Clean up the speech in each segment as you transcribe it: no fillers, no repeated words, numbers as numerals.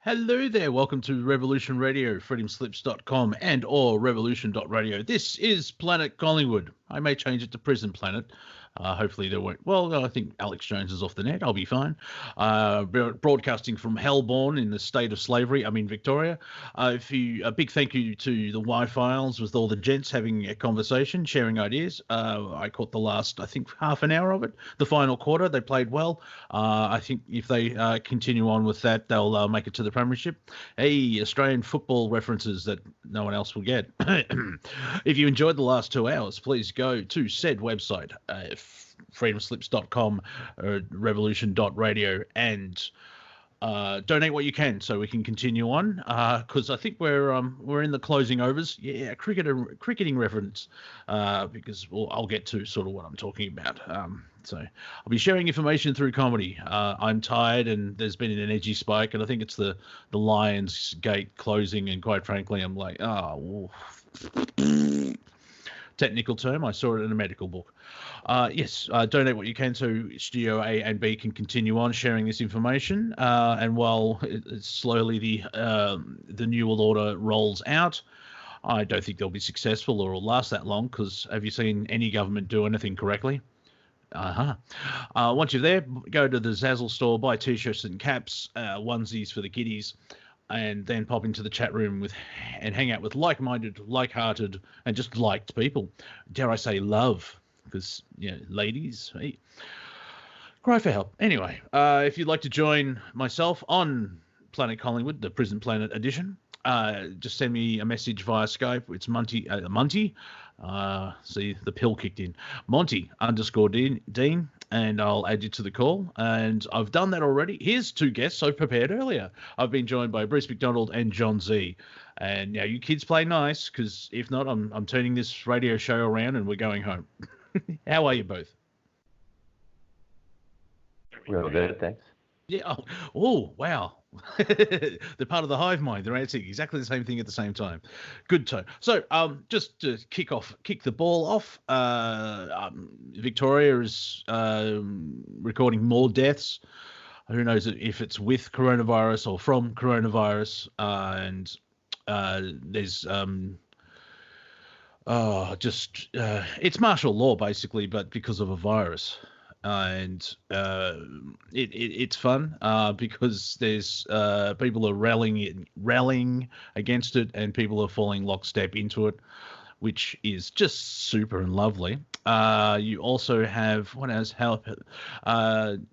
Hello there, welcome to Revolution Radio, freedomslips.com and or revolution.radio. This is Planet Collingwood. I may change it to Prison Planet. Hopefully there won't. Well, I think Alex Jones is off the net. I'll be fine. Broadcasting from Melbourne in the state of slavery. I'm in Victoria. A big thank you to the Y-Files with all the gents having a conversation, sharing ideas. I caught the last, I think, half an hour of it. The final quarter, they played well. I think if they continue on with that, they'll make it to the premiership. Hey, Australian football references that no one else will get. If you enjoyed the last 2 hours, please go to said website, freedomslips.com, revolution.radio, and donate what you can so we can continue on, because I think we're in the closing overs. Yeah, cricketing reference, because I'll get to sort of what I'm talking about. So I'll be sharing information through comedy. I'm tired, and there's been an energy spike, and I think it's the Lions Gate closing, and quite frankly, I'm like, technical term. I saw it in a medical book. Yes, donate what you can so Studio A and B can continue on sharing this information. And while slowly the New World Order rolls out, I don't think they'll be successful or will last that long, because have you seen any government do anything correctly? Once you're there, go to the Zazzle store, buy T-shirts and caps, onesies for the kiddies, and then pop into the chat room and hang out with like-minded, like-hearted, and just liked people. Dare I say love, because, ladies, hey, cry for help. Anyway, if you'd like to join myself on Planet Collingwood, the Prison Planet edition, just send me a message via Skype. It's Monty. See, the pill kicked in. Monty_Dean, and I'll add you to the call. And I've done that already. Here's 2 guests I've prepared earlier. I've been joined by Bruce MacDonald and John Z. And now you kids play nice, because if not, I'm turning this radio show around and we're going home. How are you both? Real good, thanks. Yeah. Oh, wow. They're part of the hive mind. They're answering exactly the same thing at the same time. Good tone. So, just to kick the ball off, Victoria is recording more deaths. Who knows if it's with coronavirus or from coronavirus? And there's it's martial law basically, but because of a virus. And it's fun because there's people are rallying against it, and people are falling lockstep into it, which is just super and lovely. You also have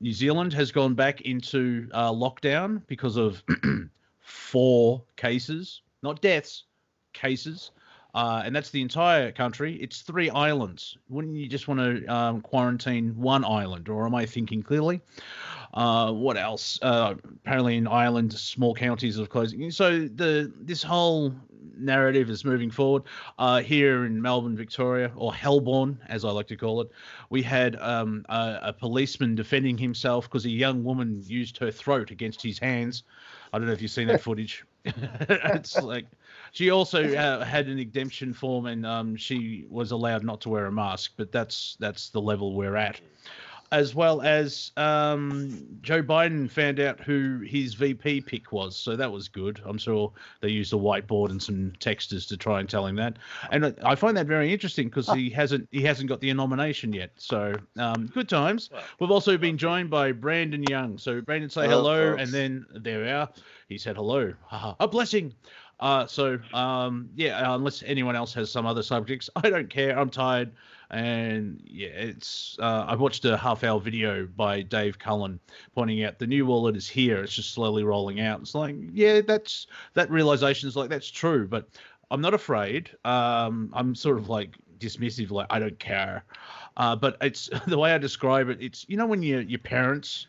New Zealand has gone back into lockdown because of 4 cases, not deaths, cases. And that's the entire country. It's 3 islands. Wouldn't you just want to quarantine 1 island, or am I thinking clearly? What else? Apparently in Ireland, small counties are closing. So this whole narrative is moving forward. Here in Melbourne, Victoria, or Helborn, as I like to call it, we had a policeman defending himself because a young woman used her throat against his hands. I don't know if you've seen that footage. It's like... She also had an exemption form, and she was allowed not to wear a mask. But that's the level we're at. As well as Joe Biden found out who his VP pick was, so that was good. I'm sure they used a whiteboard and some texters to try and tell him that. And I find that very interesting because he hasn't got the nomination yet. So good times. We've also been joined by Brandon Young. So Brandon, say hello, folks. And then there we are. He said hello. A blessing. Unless anyone else has some other subjects, I don't care. I'm tired. And yeah, it's I watched a half-hour video by Dave Cullen pointing out the new wallet is here. It's just slowly rolling out. It's like, yeah, that realization is like, that's true, but I'm not afraid. I'm sort of like dismissive, like I don't care. But it's the way I describe it. It's, when your parents,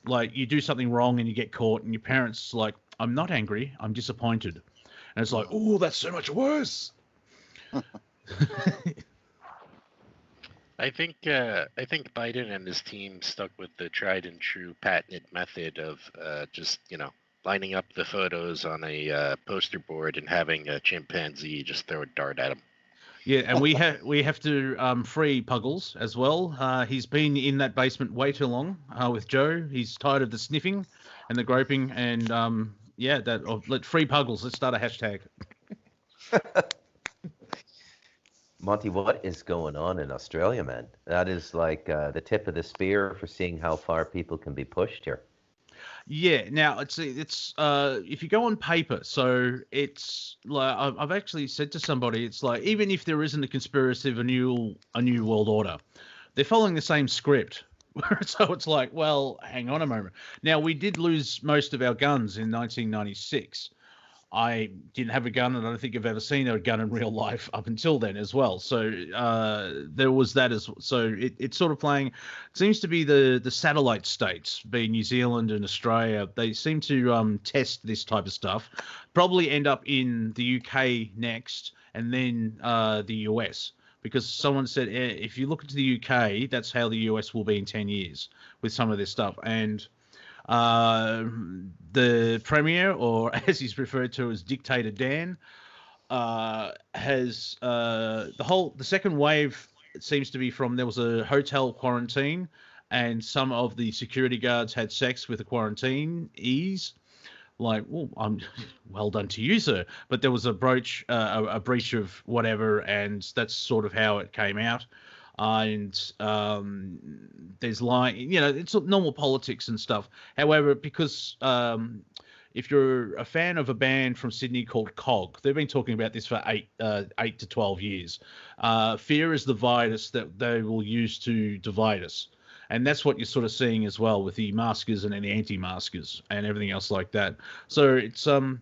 like, you do something wrong and you get caught, and your parents like, I'm not angry, I'm disappointed. And it's like, oh, that's so much worse. I think Biden and his team stuck with the tried and true patented method of just lining up the photos on a poster board and having a chimpanzee just throw a dart at him. Yeah, and we have to free Puggles as well. He's been in that basement way too long with Joe. He's tired of the sniffing and the groping, and Yeah, let free Puggles. Let's start a hashtag. Monty, what is going on in Australia, man? That is like the tip of the spear for seeing how far people can be pushed here. Yeah. Now it's if you go on paper, so it's like I've actually said to somebody, it's like even if there isn't a conspiracy of a new world order, they're following the same script. So it's like, well, hang on a moment. Now we did lose most of our guns in 1996. I didn't have a gun, and I don't think I've ever seen a gun in real life up until then as well. So there was that as well. So it's sort of playing. It seems to be the satellite states, being New Zealand and Australia. They seem to test this type of stuff. Probably end up in the UK next, and then the US. Because someone said if you look into the UK, that's how the US will be in 10 years with some of this stuff. And the Premier, or as he's referred to as Dictator Dan, has the second wave. It seems to be from there was a hotel quarantine, and some of the security guards had sex with the quarantinees. Like, well, well done to you, sir. But there was a breach of whatever, and that's sort of how it came out. And there's it's normal politics and stuff. However, because if you're a fan of a band from Sydney called Cog, they've been talking about this for 8 to 12 years. Fear is the virus that they will use to divide us. And that's what you're sort of seeing as well with the maskers and the anti-maskers and everything else like that. So it's a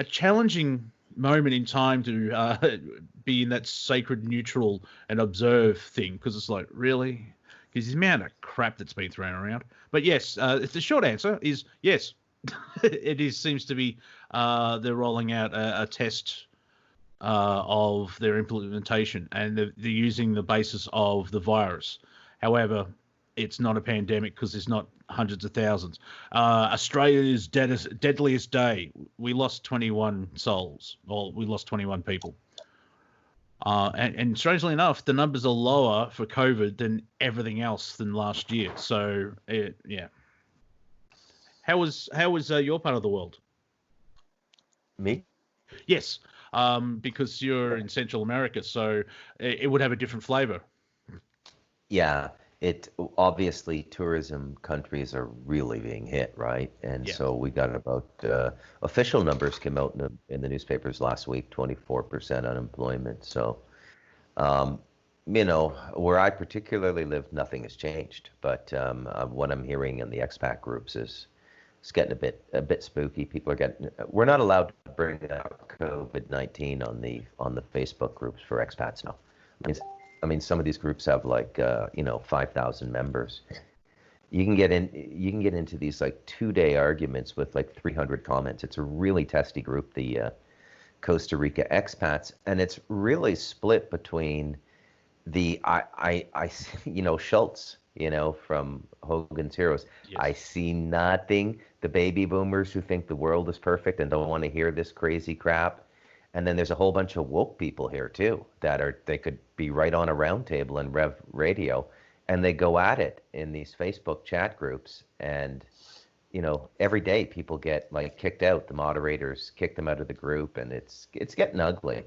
challenging moment in time to be in that sacred neutral and observe thing, because it's like, really? Because the amount of crap that's been thrown around. But yes, the short answer is yes. It seems to be they're rolling out a test of their implementation, and they're using the basis of the virus. However, it's not a pandemic because there's not hundreds of thousands. Australia's deadliest day, we lost 21 souls, or we lost 21 people. And strangely enough, the numbers are lower for COVID than everything else than last year. So, yeah. How was your part of the world? Me? Yes, because you're in Central America, so it would have a different flavor. Yeah. It obviously tourism countries are really being hit, right? And so we got about official numbers came out in the newspapers last week, 24% unemployment. So, where I particularly live, nothing has changed. But what I'm hearing in the expat groups is it's getting a bit spooky. People are we're not allowed to bring up COVID-19 on the Facebook groups for expats now. I mean, some of these groups have like 5,000 members. You can get into these like 2-day arguments with like 300 comments. It's a really testy group, the Costa Rica expats, and it's really split between the Schultz, from Hogan's Heroes. Yes. I see nothing. The baby boomers who think the world is perfect and don't want to hear this crazy crap. And then there's a whole bunch of woke people here too they could be right on a round table in Rev Radio, and they go at it in these Facebook chat groups. And every day people get like kicked out. The moderators kick them out of the group, and it's getting ugly.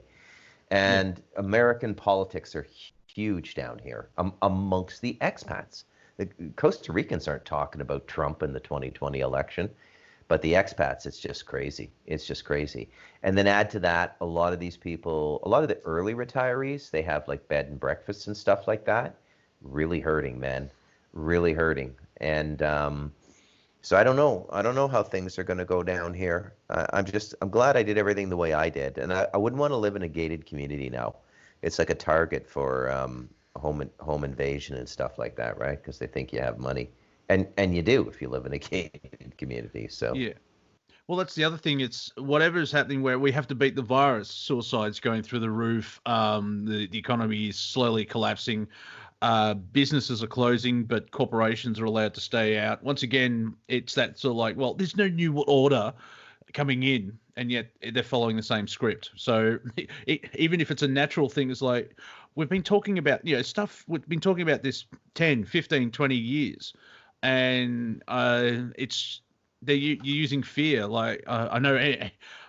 And American politics are huge down here amongst the expats. The Costa Ricans aren't talking about Trump in the 2020 election. But the expats, it's just crazy. It's just crazy. And then add to that, a lot of these people, a lot of the early retirees, they have like bed and breakfasts and stuff like that. Really hurting, man. Really hurting. And so I don't know how things are going to go down here. I'm glad I did everything the way I did. And I wouldn't want to live in a gated community now. It's like a target for home invasion and stuff like that, right? Because they think you have money. And you do if you live in a gated community. So yeah, well, that's the other thing. It's whatever is happening where we have to beat the virus. Suicides going through the roof. The economy is slowly collapsing. Businesses are closing, but corporations are allowed to stay out. Once again, it's that sort of like, well, there's no new order coming in, and yet they're following the same script. So even if it's a natural thing, it's like we've been talking about stuff. We've been talking about this 10, 15, 20 years. And it's you're using fear. Like I know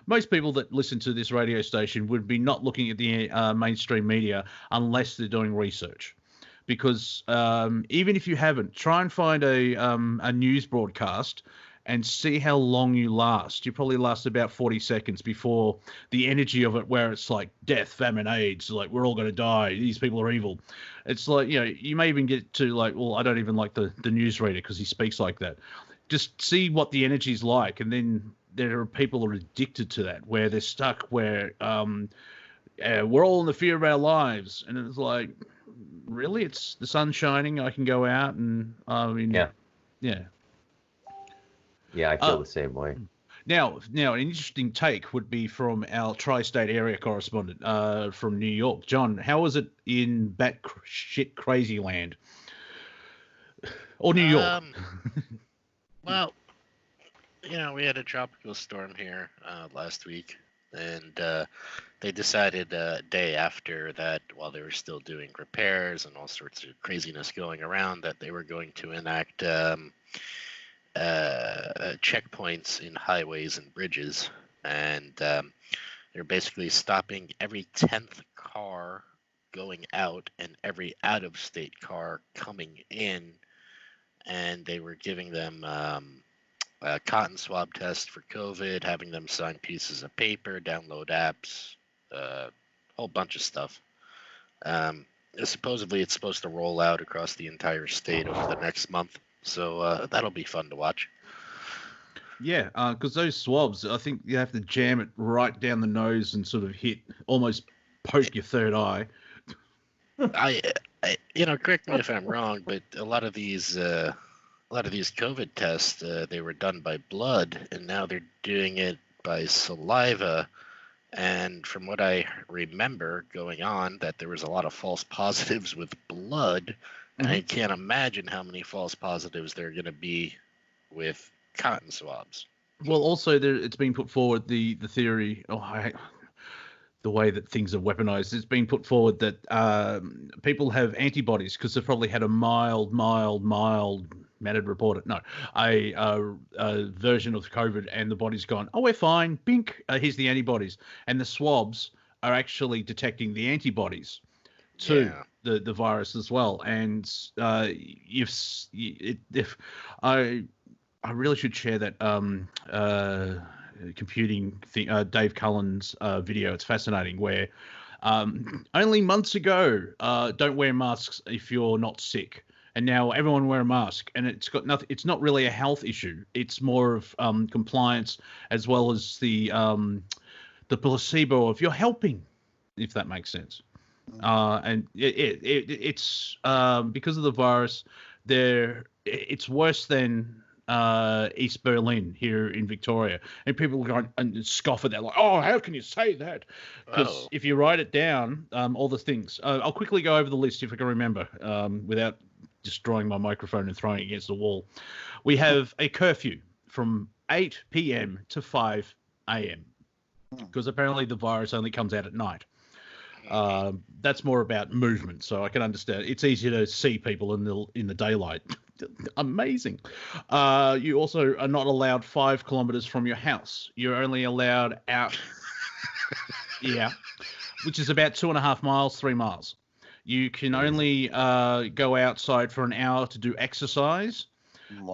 most people that listen to this radio station would be not looking at the mainstream media unless they're doing research. Because even if you haven't, try and find a news broadcast and see how long you last. You probably last about 40 seconds before the energy of it, where it's like death, famine, AIDS, like we're all going to die. These people are evil. It's like, you may even get to like, well, I don't even like the newsreader because he speaks like that. Just see what the energy's like. And then there are people who are addicted to that, where they're stuck, where we're all in the fear of our lives. And it's like, really? It's the sun's shining. I can go out and, yeah. Yeah, I feel the same way. Now, an interesting take would be from our tri-state area correspondent from New York. John, how was it in batshit crazy land? Or New York? Well, we had a tropical storm here last week, and they decided a day after that, while they were still doing repairs and all sorts of craziness going around, that they were going to enact checkpoints in highways and bridges, and they're basically stopping every 10th car going out and every out-of-state car coming in, and they were giving them a cotton swab test for COVID, having them sign pieces of paper, download apps, a whole bunch of stuff. Supposedly it's supposed to roll out across the entire state over the next month. So that'll be fun to watch. Yeah, because those swabs, I think you have to jam it right down the nose and sort of almost poke your third eye. I correct me if I'm wrong, but a lot of these COVID tests, they were done by blood, and now they're doing it by saliva. And from what I remember going on, that there was a lot of false positives with blood. Mm-hmm. I can't imagine how many false positives there are going to be with cotton swabs. Well, also it's been put forward the theory, the way that things are weaponized. It's been put forward that people have antibodies because they've probably had a mild, Matt reported, no, a version of COVID, and the body's gone, oh, we're fine, bink, here's the antibodies. And the swabs are actually detecting the antibodies to the virus as well. And if I really should share that computing thing, Dave Cullen's video. It's fascinating, where only months ago, don't wear masks if you're not sick. And now everyone wear a mask, and it's got nothing. It's not really a health issue. It's more of compliance, as well as the placebo of you're helping, if that makes sense. And it's because of the virus. It's worse than East Berlin here in Victoria, and people go and scoff at that, like, oh, how can you say that? Because if you write it down, all the things. I'll quickly go over the list if I can remember, without destroying my microphone and throwing it against the wall. We have a curfew from 8 p.m. to 5 a.m. because apparently the virus only comes out at night. That's more about movement, so I can understand. It's easier to see people in the daylight. Amazing. You also are not allowed 5 kilometers from your house. You're only allowed out. Yeah, which is about 2.5 miles, 3 miles. You can only go outside for an hour to do exercise,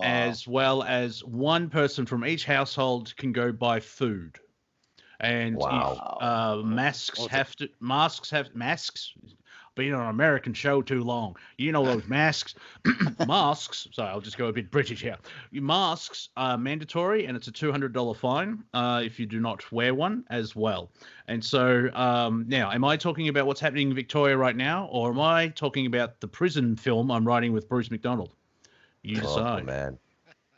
as well as one person from each household can go buy food. And masks. Been on an American show too long. You know those masks. Masks. Sorry, I'll just go a bit British here. Masks are mandatory, and it's a $200 fine if you do not wear one as well. And so now, am I talking about what's happening in Victoria right now, or am I talking about the prison film I'm writing with Bruce MacDonald? You decide. Oh, man.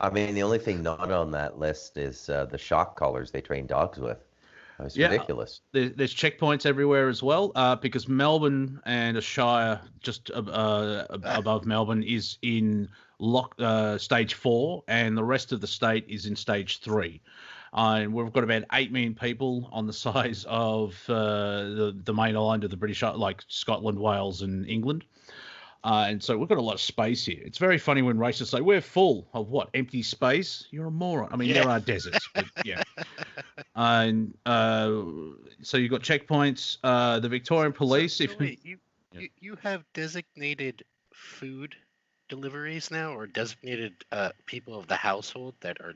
I mean, the only thing not on that list is the shock collars they train dogs with. It's ridiculous. There's checkpoints everywhere as well, because Melbourne and a shire just above Melbourne is in stage 4, and the rest of the state is in stage 3. And we've got about 8 million people on the size of the main island of the British, like Scotland, Wales, and England. And so we've got a lot of space here. It's very funny when racists say, we're full of what? Empty space? You're a moron. I mean, there are deserts, but yeah. And so you've got checkpoints. The Victorian police... Wait, you have designated food deliveries now, or designated people of the household that are...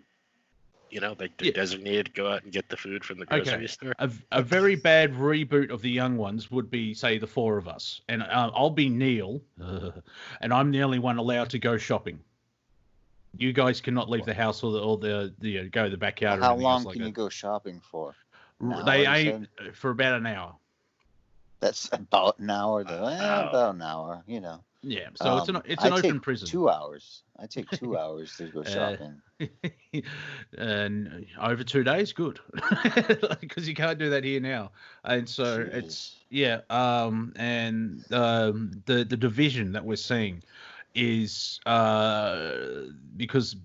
like they're designated to go out and get the food from the grocery store. A very bad reboot of the young ones would be, say, the four of us, and I'll be Neil, and I'm the only one allowed to go shopping. You guys cannot leave the house or the go to the backyard. How long can you go shopping for? They aim for about an hour. That's about an hour, though. About an hour, Yeah, so it's an open prison. 2 hours. I take 2 hours to go shopping. And over 2 days, good, because you can't do that here now. And so it's and the division that we're seeing is because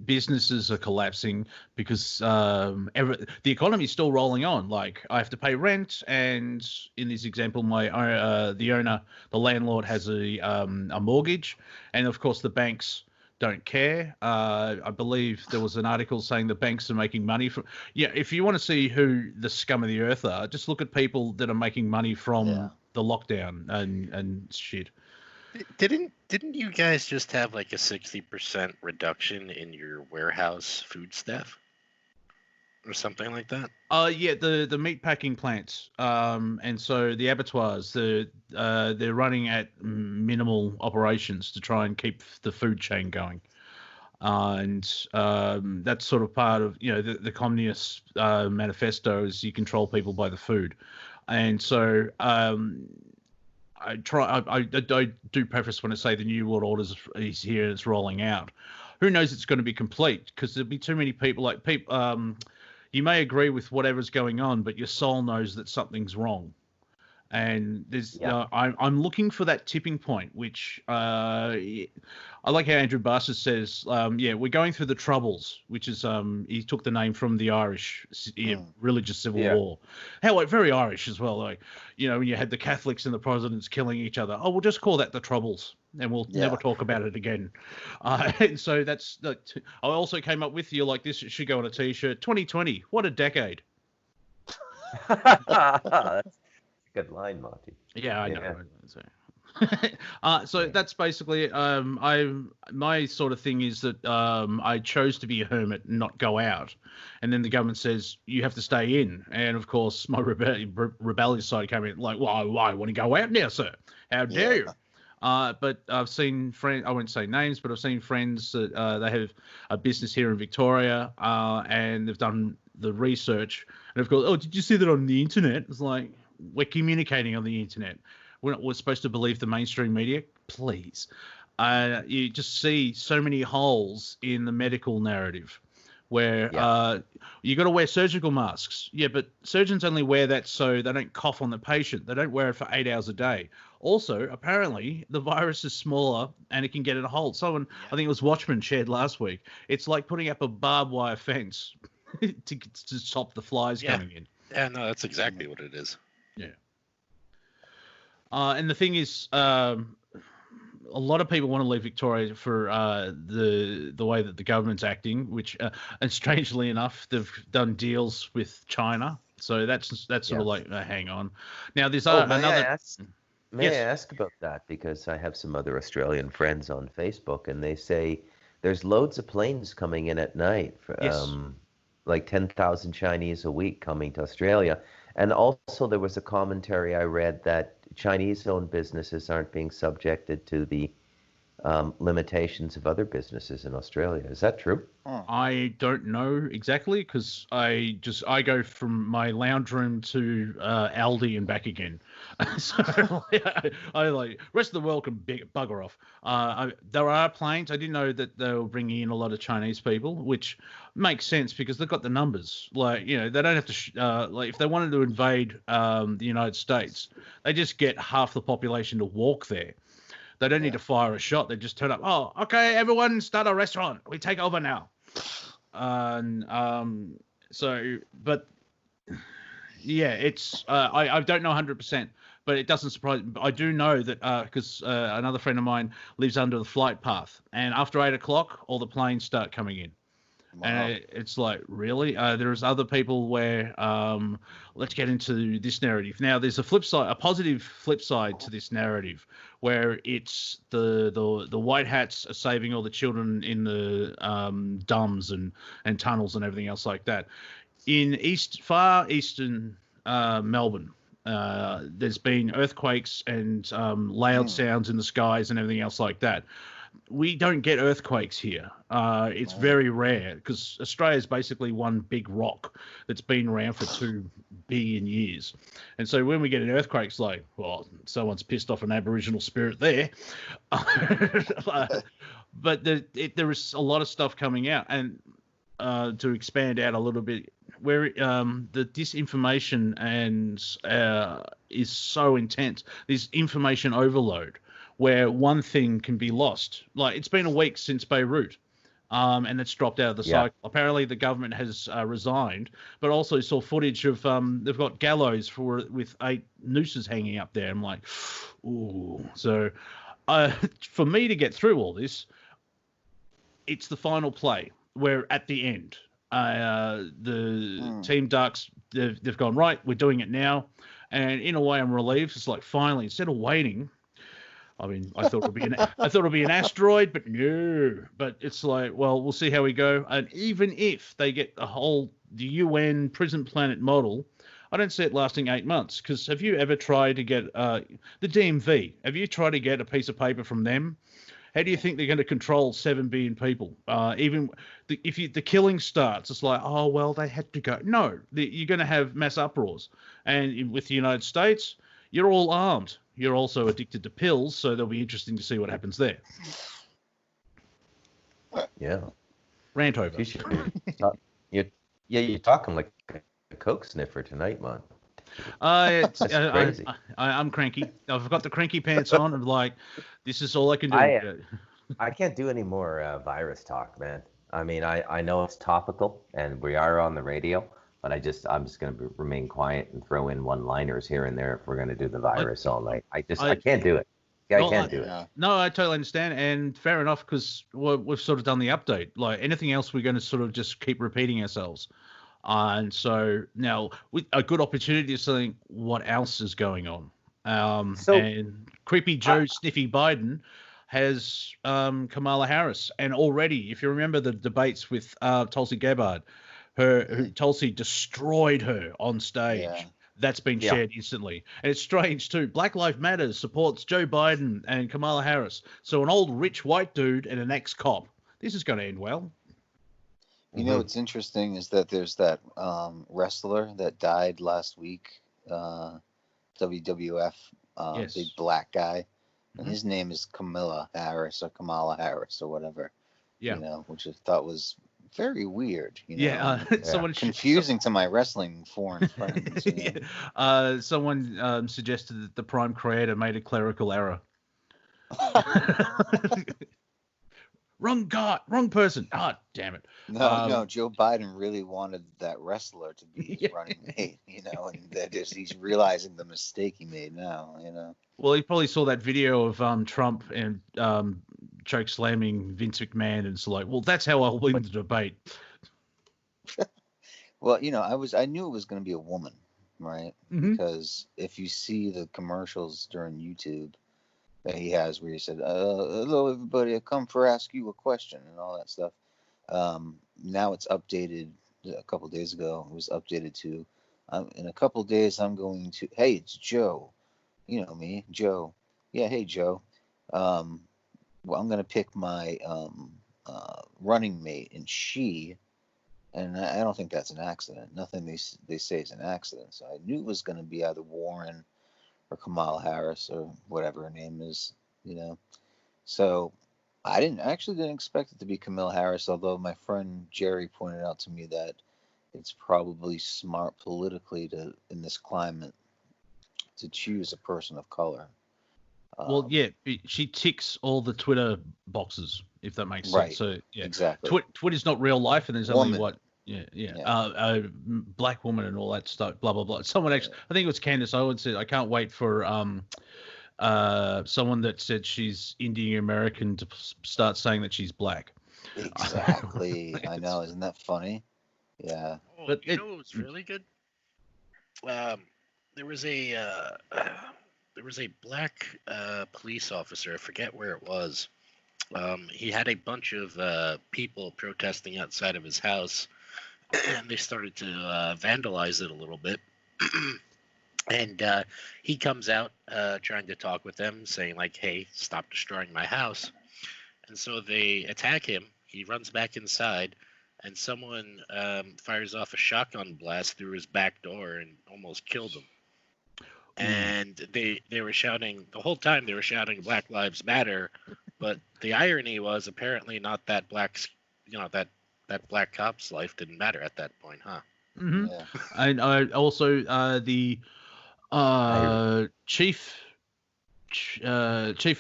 businesses are collapsing, because the economy is still rolling on. Like, I have to pay rent, and in this example, the landlord has a mortgage, and of course the banks don't care. I believe there was an article saying the banks are making money from... Yeah, if you want to see who the scum of the earth are, just look at people that are making money from the lockdown and shit. Didn't you guys just have like a 60% reduction in your warehouse food staff? Or something like that? Yeah, the meat packing plants, and so the abattoirs, they're running at minimal operations to try and keep the food chain going, and that's sort of part of the communist manifesto is you control people by the food, and so I do preface when I say the New World Order is here and it's rolling out. Who knows it's going to be complete, because there'll be too many people you may agree with whatever's going on, but your soul knows that something's wrong. And there's, I'm looking for that tipping point, which I like how Andrew Barcer says, we're going through the Troubles, which is, he took the name from the Irish religious civil war. How very Irish as well. Like, when you had the Catholics and the Protestants killing each other. Oh, we'll just call that the Troubles, and we'll never talk about it again. And so that's, I also came up with this should go on a T-shirt. 2020, what a decade. Good line, Monty. Yeah, I know. So that's basically it. My sort of thing is that I chose to be a hermit and not go out, and then the government says you have to stay in, and of course my rebellious side came in like, why I want to go out now, sir? How dare you? But I've seen friends, I won't say names, but I've seen friends that they have a business here in Victoria, and they've done the research, and of course, oh, did you see that on the internet? It's like, we're communicating on the internet. We're supposed to believe the mainstream media? Please. You just see so many holes in the medical narrative where you got to wear surgical masks. Yeah, but surgeons only wear that so they don't cough on the patient. They don't wear it for 8 hours a day. Also, apparently, the virus is smaller and it can get in a hole. Someone, I think it was Watchman, shared last week. It's like putting up a barbed wire fence to stop the flies coming in. Yeah, no, that's exactly what it is. Yeah. And the thing is, a lot of people want to leave Victoria for the way that the government's acting, which, and strangely enough, they've done deals with China. So that's sort of like, hang on. Now, there's another... May I ask about that? Because I have some other Australian friends on Facebook, and they say there's loads of planes coming in at night, like 10,000 Chinese a week coming to Australia. And also there was a commentary I read that Chinese-owned businesses aren't being subjected to the limitations of other businesses in Australia. Is that true? I don't know exactly, because I go from my lounge room to Aldi and back again. So I like, rest of the world can bugger off. There are planes. I didn't know that they were bringing in a lot of Chinese people, which makes sense because they've got the numbers. Like, they don't have to like, if they wanted to invade the United States, they just get half the population to walk there. They don't need to fire a shot. They just turn up. Oh, okay, everyone, start a restaurant. We take over now. So, but yeah, it's I don't know 100%, but it doesn't surprise me. I do know that because another friend of mine lives under the flight path, and after 8 o'clock, all the planes start coming in. Wow. And it's like, really? There's other people where, let's get into this narrative. Now, there's a flip side, a positive flip side to this narrative, where it's the white hats are saving all the children in the dums and tunnels and everything else like that. In far eastern Melbourne, there's been earthquakes and loud sounds in the skies and everything else like that. We don't get earthquakes here. It's very rare because Australia is basically one big rock that's been around for 2 billion years. And so when we get an earthquake, it's like, well, someone's pissed off an Aboriginal spirit there. But there is a lot of stuff coming out. And to expand out a little bit, where the disinformation is so intense, this information overload, where one thing can be lost. Like, it's been a week since Beirut, and it's dropped out of the cycle. Apparently, the government has resigned, but also saw footage of they've got gallows with 8 nooses hanging up there. I'm like, ooh. So, for me to get through all this, it's the final play. We're at the end. The Team Ducks, they've gone, right, we're doing it now. And in a way, I'm relieved. It's like, finally, instead of waiting, I mean, I thought it'd be an asteroid, but no. But it's like, well, we'll see how we go. And even if they get the UN prison planet model, I don't see it lasting 8 months. Because have you ever tried to get the DMV? Have you tried to get a piece of paper from them? How do you think they're going to control 7 billion people? If the killing starts, it's like, oh, well, they had to go. No, you're going to have mass uproars. And with the United States, you're all armed. You're also addicted to pills, so it'll be interesting to see what happens there. Yeah. Rant over. You're talking like a coke sniffer tonight, man. That's crazy. I'm cranky. I've got the cranky pants on, and like, this is all I can do. I can't do any more virus talk, man. I mean, I know it's topical, and we are on the radio, but I'm just going to remain quiet and throw in one-liners here and there if we're going to do the virus all night. I can't do it. I can't do it. No, I totally understand, and fair enough, because we've sort of done the update. Like, anything else, we're going to sort of just keep repeating ourselves. And so now, with a good opportunity to see what else is going on. And Creepy Joe Sniffy Biden has Kamala Harris. And already, if you remember the debates with Tulsi Gabbard, Tulsi destroyed her on stage. Yeah. That's been shared instantly. And it's strange, too. Black Lives Matter supports Joe Biden and Kamala Harris. So an old rich white dude and an ex-cop. This is going to end well. You know what's interesting is that there's that wrestler that died last week, WWF, big black guy. And his name is Kamala Harris or whatever. Yeah. You know, which I thought was very weird. You know? Someone confusing to my wrestling foreign friends. You know? Someone suggested that the Prime Creator made a clerical error. Wrong guy, wrong person. Ah, damn it. No, Joe Biden really wanted that wrestler to be his running mate, you know, and that he's realizing the mistake he made now, you know. Well, he probably saw that video of Trump and choke slamming Vince McMahon, and it's like, well, that's how I'll win the debate. Well, you know, I knew it was going to be a woman, right? Mm-hmm. Because if you see the commercials during YouTube that he has where he said, hello, everybody, I come for ask you a question and all that stuff. Now it's updated. A couple of days ago, it was updated to, in a couple of days, I'm going to, hey, it's Joe. You know me, Joe. Yeah, hey, Joe. Well, I'm going to pick my running mate, and and I don't think that's an accident. Nothing they say is an accident. So I knew it was going to be either Warren or Kamala Harris or whatever her name is, you know. So I didn't expect it to be Kamala Harris, although my friend Jerry pointed out to me that it's probably smart politically in this climate to choose a person of color. Well, yeah, she ticks all the Twitter boxes, if that makes sense. Right, so, yeah, exactly. Twitter's not real life, and there's only Yeah. Black woman and all that stuff. Blah blah blah. Someone actually, I think it was Candace Owens said, I can't wait for someone that said she's Indian American to start saying that she's black. Exactly. I know. Isn't that funny? Yeah. Oh, but you know what was really good? There was a black police officer. I forget where it was. He had a bunch of people protesting outside of his house, and they started to vandalize it a little bit. And he comes out trying to talk with them, saying like, "Hey, stop destroying my house." And so they attack him. He runs back inside, and someone fires off a shotgun blast through his back door and almost killed him. And they were shouting the whole time. They were shouting "Black Lives Matter," but the irony was apparently not that that black cop's life didn't matter at that point, huh? Mm-hmm. Yeah. And also the chief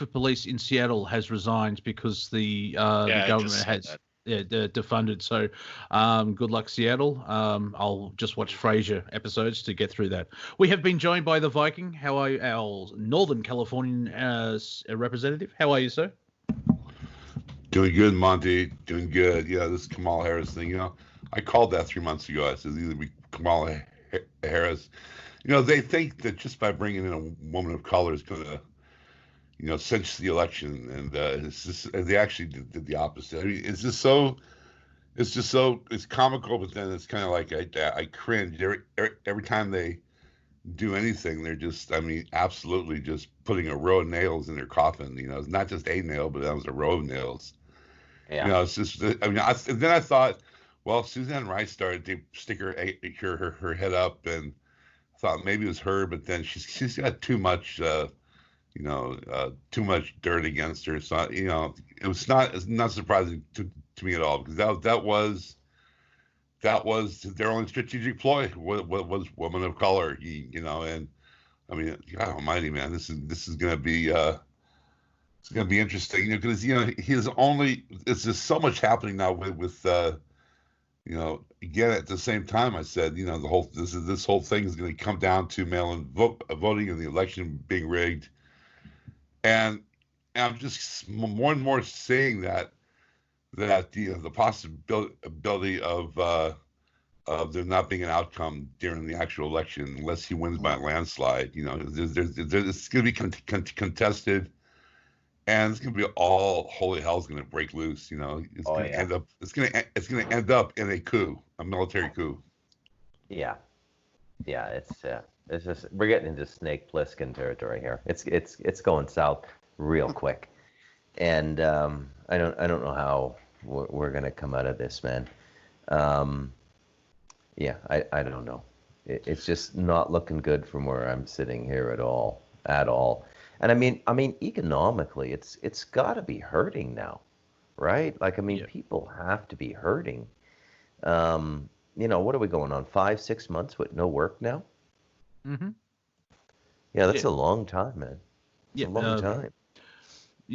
of police in Seattle has resigned because the government has defunded. So good luck, Seattle. I'll just watch Frasier episodes to get through that. We have been joined by the Viking. How are you, our Northern Californian representative? How are you, sir? Doing good, Monty. Doing good. Yeah, this Kamala Harris thing, I called that 3 months ago. I said either be Kamala Harris. They think that just by bringing in a woman of color is going to, cinch the election, and they actually did the opposite. I mean, it's comical, but then it's kind of like I cringe every time they do anything. They're just, absolutely just putting a row of nails in their coffin. It's not just a nail, but that was a row of nails. Yeah. It's just, then I thought, well, Suzanne Rice started to stick her head up, and I thought maybe it was her, but then she's got too much, too much dirt against her. So, it's not surprising to me at all, because that was their only strategic ploy was woman of color, and God almighty, man, this is going to be, it's going to be interesting, because, it's just so much happening now with again, at the same time, I said, this whole thing is going to come down to mail-in voting and the election being rigged. And I'm just more and more seeing that the possibility of there not being an outcome during the actual election unless he wins by a landslide. It's going to be contested, and it's going to be all holy hell's going to break loose. It's going to end up in a coup, a military coup. Yeah, it's just, we're getting into Snake Plissken territory here. It's going south real quick, and I don't know how we're gonna come out of this, man. I don't know. It's just not looking good from where I'm sitting here at all. And I mean economically, it's got to be hurting now, right? People have to be hurting. What are we going on, 5-6 months with no work now? Mm-hmm. Yeah, that's a long time, man. It's a long time.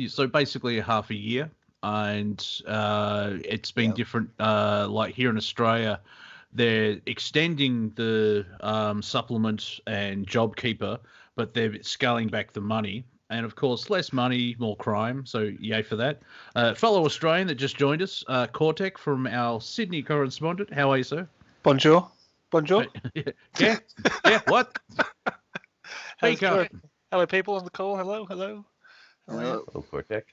So basically a half a year, and it's been different. Like here in Australia, they're extending the supplement and JobKeeper, but they're scaling back the money. And of course, less money, more crime. So yay for that. Fellow Australian that just joined us, Cortec from our Sydney correspondent. How are you, sir? Bonjour. Yeah. What? Hello, people on the call. Hello. Hello, Cortec.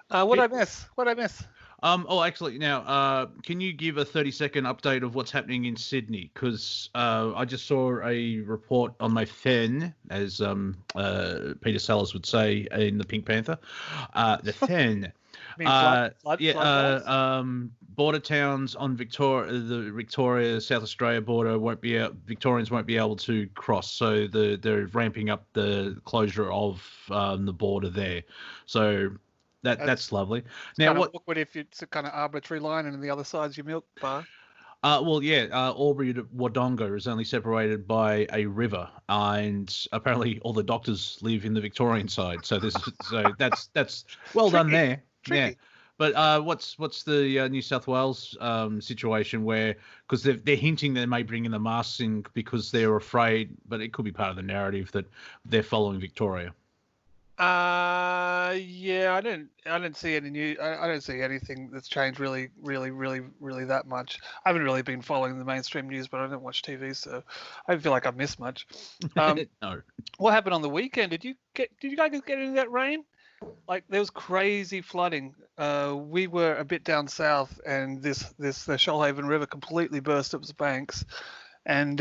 What did I miss? Actually, now, can you give a 30-second update of what's happening in Sydney? Because I just saw a report on my fen, as Peter Sellers would say in the Pink Panther. The fen. Border towns on the Victoria South Australia border Victorians won't be able to cross, so they're ramping up the closure of the border there. So that's lovely. It's now, kind of awkward if it's a kind of arbitrary line and the other side's your milk bar. Albury to Wodonga is only separated by a river, and apparently all the doctors live in the Victorian side. So that's well done there. Tricky. Yeah. But what's the New South Wales situation where, because they're hinting they may bring in the masks in because they're afraid, but it could be part of the narrative that they're following Victoria. Yeah, I don't see any new. I don't see anything that's changed really that much. I haven't really been following the mainstream news, but I don't watch TV, so I don't feel like I've missed much. No. What happened on the weekend? Did you guys get into that rain? Like, there was crazy flooding. We were a bit down south, and the Shoalhaven River completely burst up its banks, and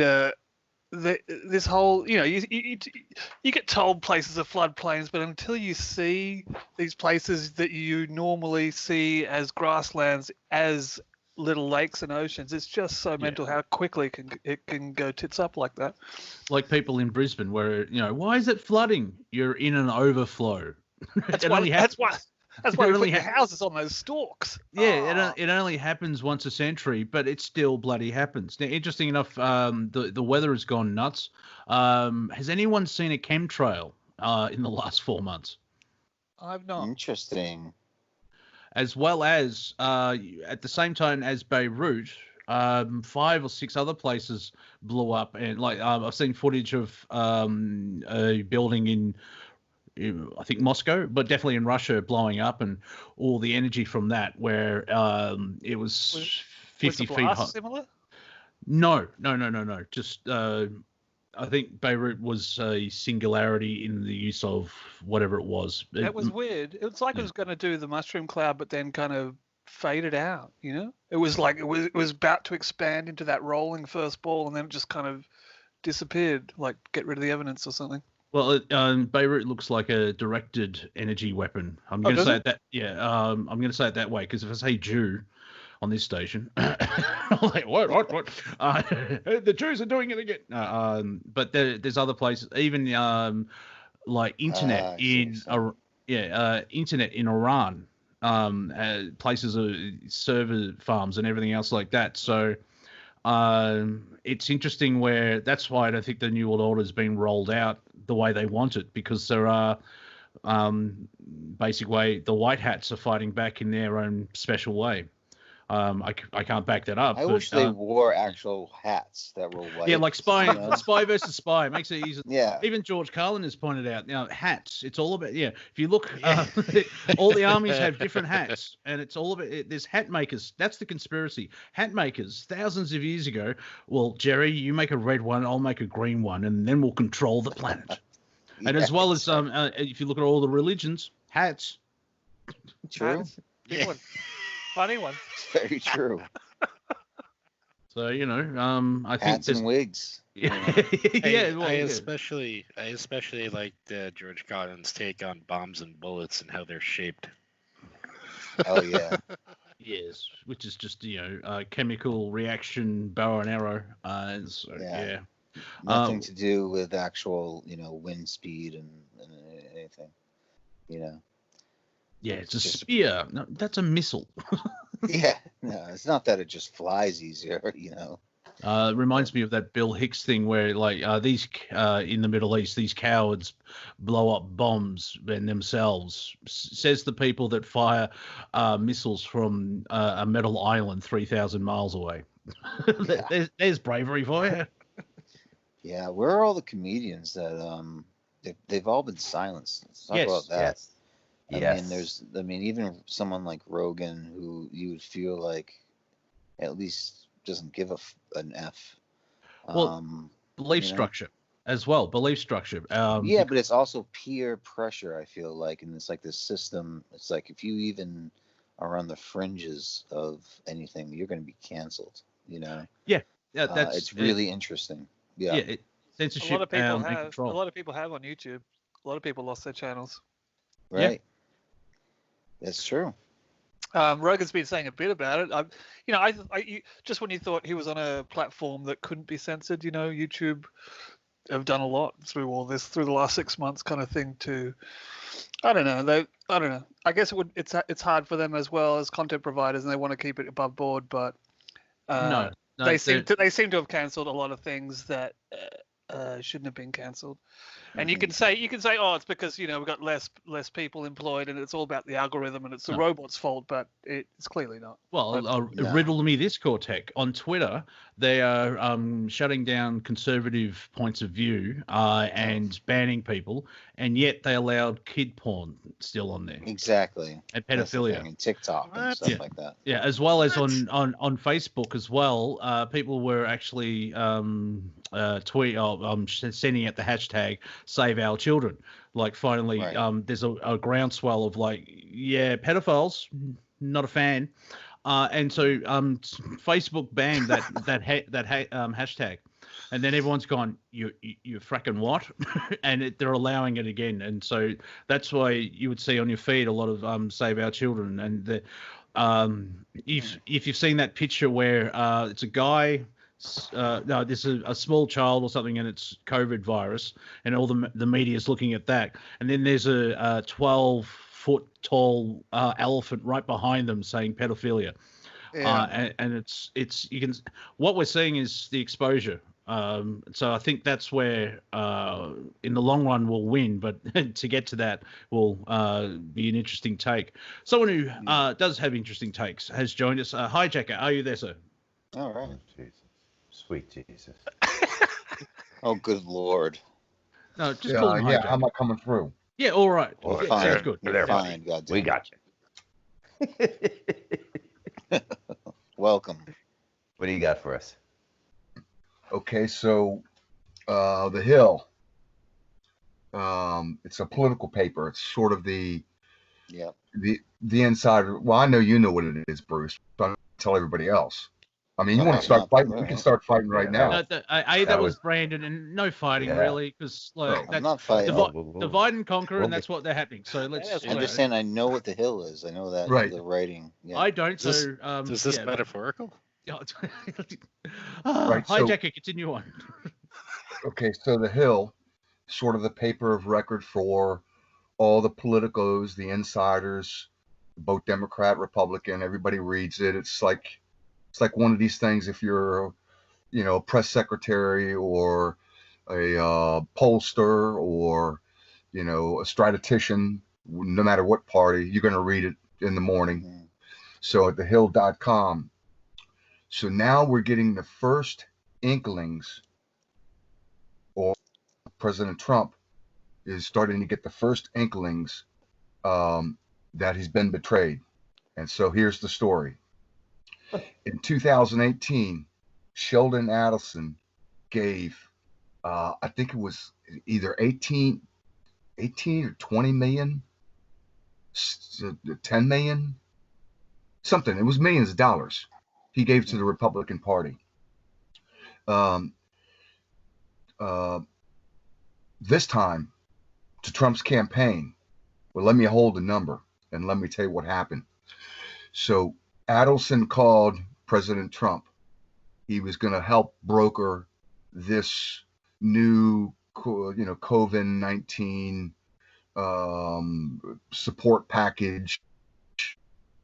this whole, you get told places are floodplains, but until you see these places that you normally see as grasslands as little lakes and oceans, it's just so mental how quickly it can go tits up like that. Like people in Brisbane, where why is it flooding? You're in an overflow. That's why we put your houses on those stalks. Yeah, it only happens once a century, but it still bloody happens. Now, interesting enough, the weather has gone nuts. Has anyone seen a chemtrail in the last 4 months? I've not. Interesting. As well as at the same time as Beirut, 5 or 6 other places blew up, and I've seen footage of a building in, I think, Moscow, but definitely in Russia, blowing up, and all the energy from that, where it was 50 feet high. Similar? No. Just I think Beirut was a singularity in the use of whatever it was. That was weird. It was like it was going to do the mushroom cloud, but then kind of faded out. It was like it was about to expand into that rolling first ball, and then it just kind of disappeared, like get rid of the evidence or something. Well, Beirut looks like a directed energy weapon. I'm going to say it that. Yeah, I'm going to say it that way, because if I say Jew on this station, I'm like, what? The Jews are doing it again. But there's other places, even like internet internet in Iran, places of server farms and everything else like that. So it's interesting where that's why I don't think the New World Order has been rolled out the way they want it, because there are basic way the white hats are fighting back in their own special way. I can't back that up. I wish they wore actual hats that were white. Yeah, like spy versus spy makes it easy. Yeah. Even George Carlin has pointed out, hats. It's all about If you look, all the armies have different hats, and it's all about there's hat makers. That's the conspiracy. Hat makers thousands of years ago. Well, Jerry, you make a red one, I'll make a green one, and then we'll control the planet. And as well as if you look at all the religions, hats. True. One. Funny one. Very true. So I think hats and wigs. I especially liked George Carlin's take on bombs and bullets and how they're shaped. Oh yeah. Yes, which is just chemical reaction, bow and arrow. Nothing to do with actual wind speed and anything. Yeah, it's a spear. No, that's a missile. Yeah, no, it's not that it just flies easier, Reminds me of that Bill Hicks thing where, these in the Middle East, these cowards blow up bombs themselves. Says the people that fire missiles from a metal island 3,000 miles away. There's bravery for you. Yeah, where are all the comedians that they've all been silenced? Let's talk about that. Yes. I mean, even someone like Rogan, who you would feel like at least doesn't give an F. Belief structure as well. Belief structure. But it's also peer pressure, I feel like, and it's like this system. It's like if you even are on the fringes of anything, you're going to be canceled. Yeah, that's it's really interesting. Yeah, censorship. A lot of people and control. A lot of people have on YouTube. A lot of people lost their channels. Right. Yeah. That's true. Rogan's been saying a bit about it. Just when you thought he was on a platform that couldn't be censored, YouTube have done a lot through all this, through the last 6 months, kind of thing. I don't know. I guess it's hard for them as well as content providers, and they want to keep it above board. But they seem to have cancelled a lot of things that shouldn't have been cancelled. And you can say, oh, it's because we've got less people employed, and it's all about the algorithm, and it's the robot's fault, but it's clearly not. Well, riddle me this, Cortec. On Twitter, they are shutting down conservative points of view and banning people, and yet they allowed kid porn still on there. Exactly. And pedophilia. And TikTok and stuff like that. Yeah, as well as on Facebook as well. People were actually sending out the hashtag Save Our Children. Like finally, there's a groundswell of pedophiles, not a fan. And so Facebook banned that hashtag, and then everyone's gone, you fracking what? And they're allowing it again, and so that's why you would see on your feed a lot of Save Our Children, and if you've seen that picture where it's a guy. No, this is a small child or something, and it's COVID virus, and all the media is looking at that, and then there's a 12-foot tall elephant right behind them saying pedophilia, and it's you can what we're seeing is the exposure. So I think that's where in the long run we'll win, but to get to that will be an interesting take. Someone who does have interesting takes has joined us. HiJacker, are you there, sir? All right. Jesus. Sweet Jesus. Oh, good Lord. No, just call him HiJacker. How am I coming through? Yeah, all right. We're Yeah, fine. sounds good. We're fine, goddamn. We got you. Welcome. What do you got for us? Okay, so The Hill. It's a political paper. It's sort of the insider. Well, I know you know what it is, Bruce, but I'll tell everybody else. I mean, you want to start fighting? We can start fighting right now. No, that was Brandon, and no fighting really, because I'm not fighting. Divide and conquer, and that's what they're happening. So let's. I understand. I know what The Hill is. I know that the writing. Yeah. I don't. So is this metaphorical? HiJacker, continue on. Okay, so The Hill, sort of the paper of record for all the politicos, the insiders, both Democrat, Republican. Everybody reads it. It's like one of these things. If you're, a press secretary or a pollster or, a statistician, no matter what party, you're going to read it in the morning. Mm-hmm. So at thehill.com. So now we're getting the first inklings, or President Trump is starting to get the first inklings that he's been betrayed. And so here's the story. In 2018, Sheldon Adelson gave, I think it was either 18 or 20 million, 10 million, something. It was millions of dollars. He gave to the Republican Party. This time to Trump's campaign. Well, let me hold the number and let me tell you what happened. So Adelson called President Trump. He was going to help broker this new, COVID-19 support package,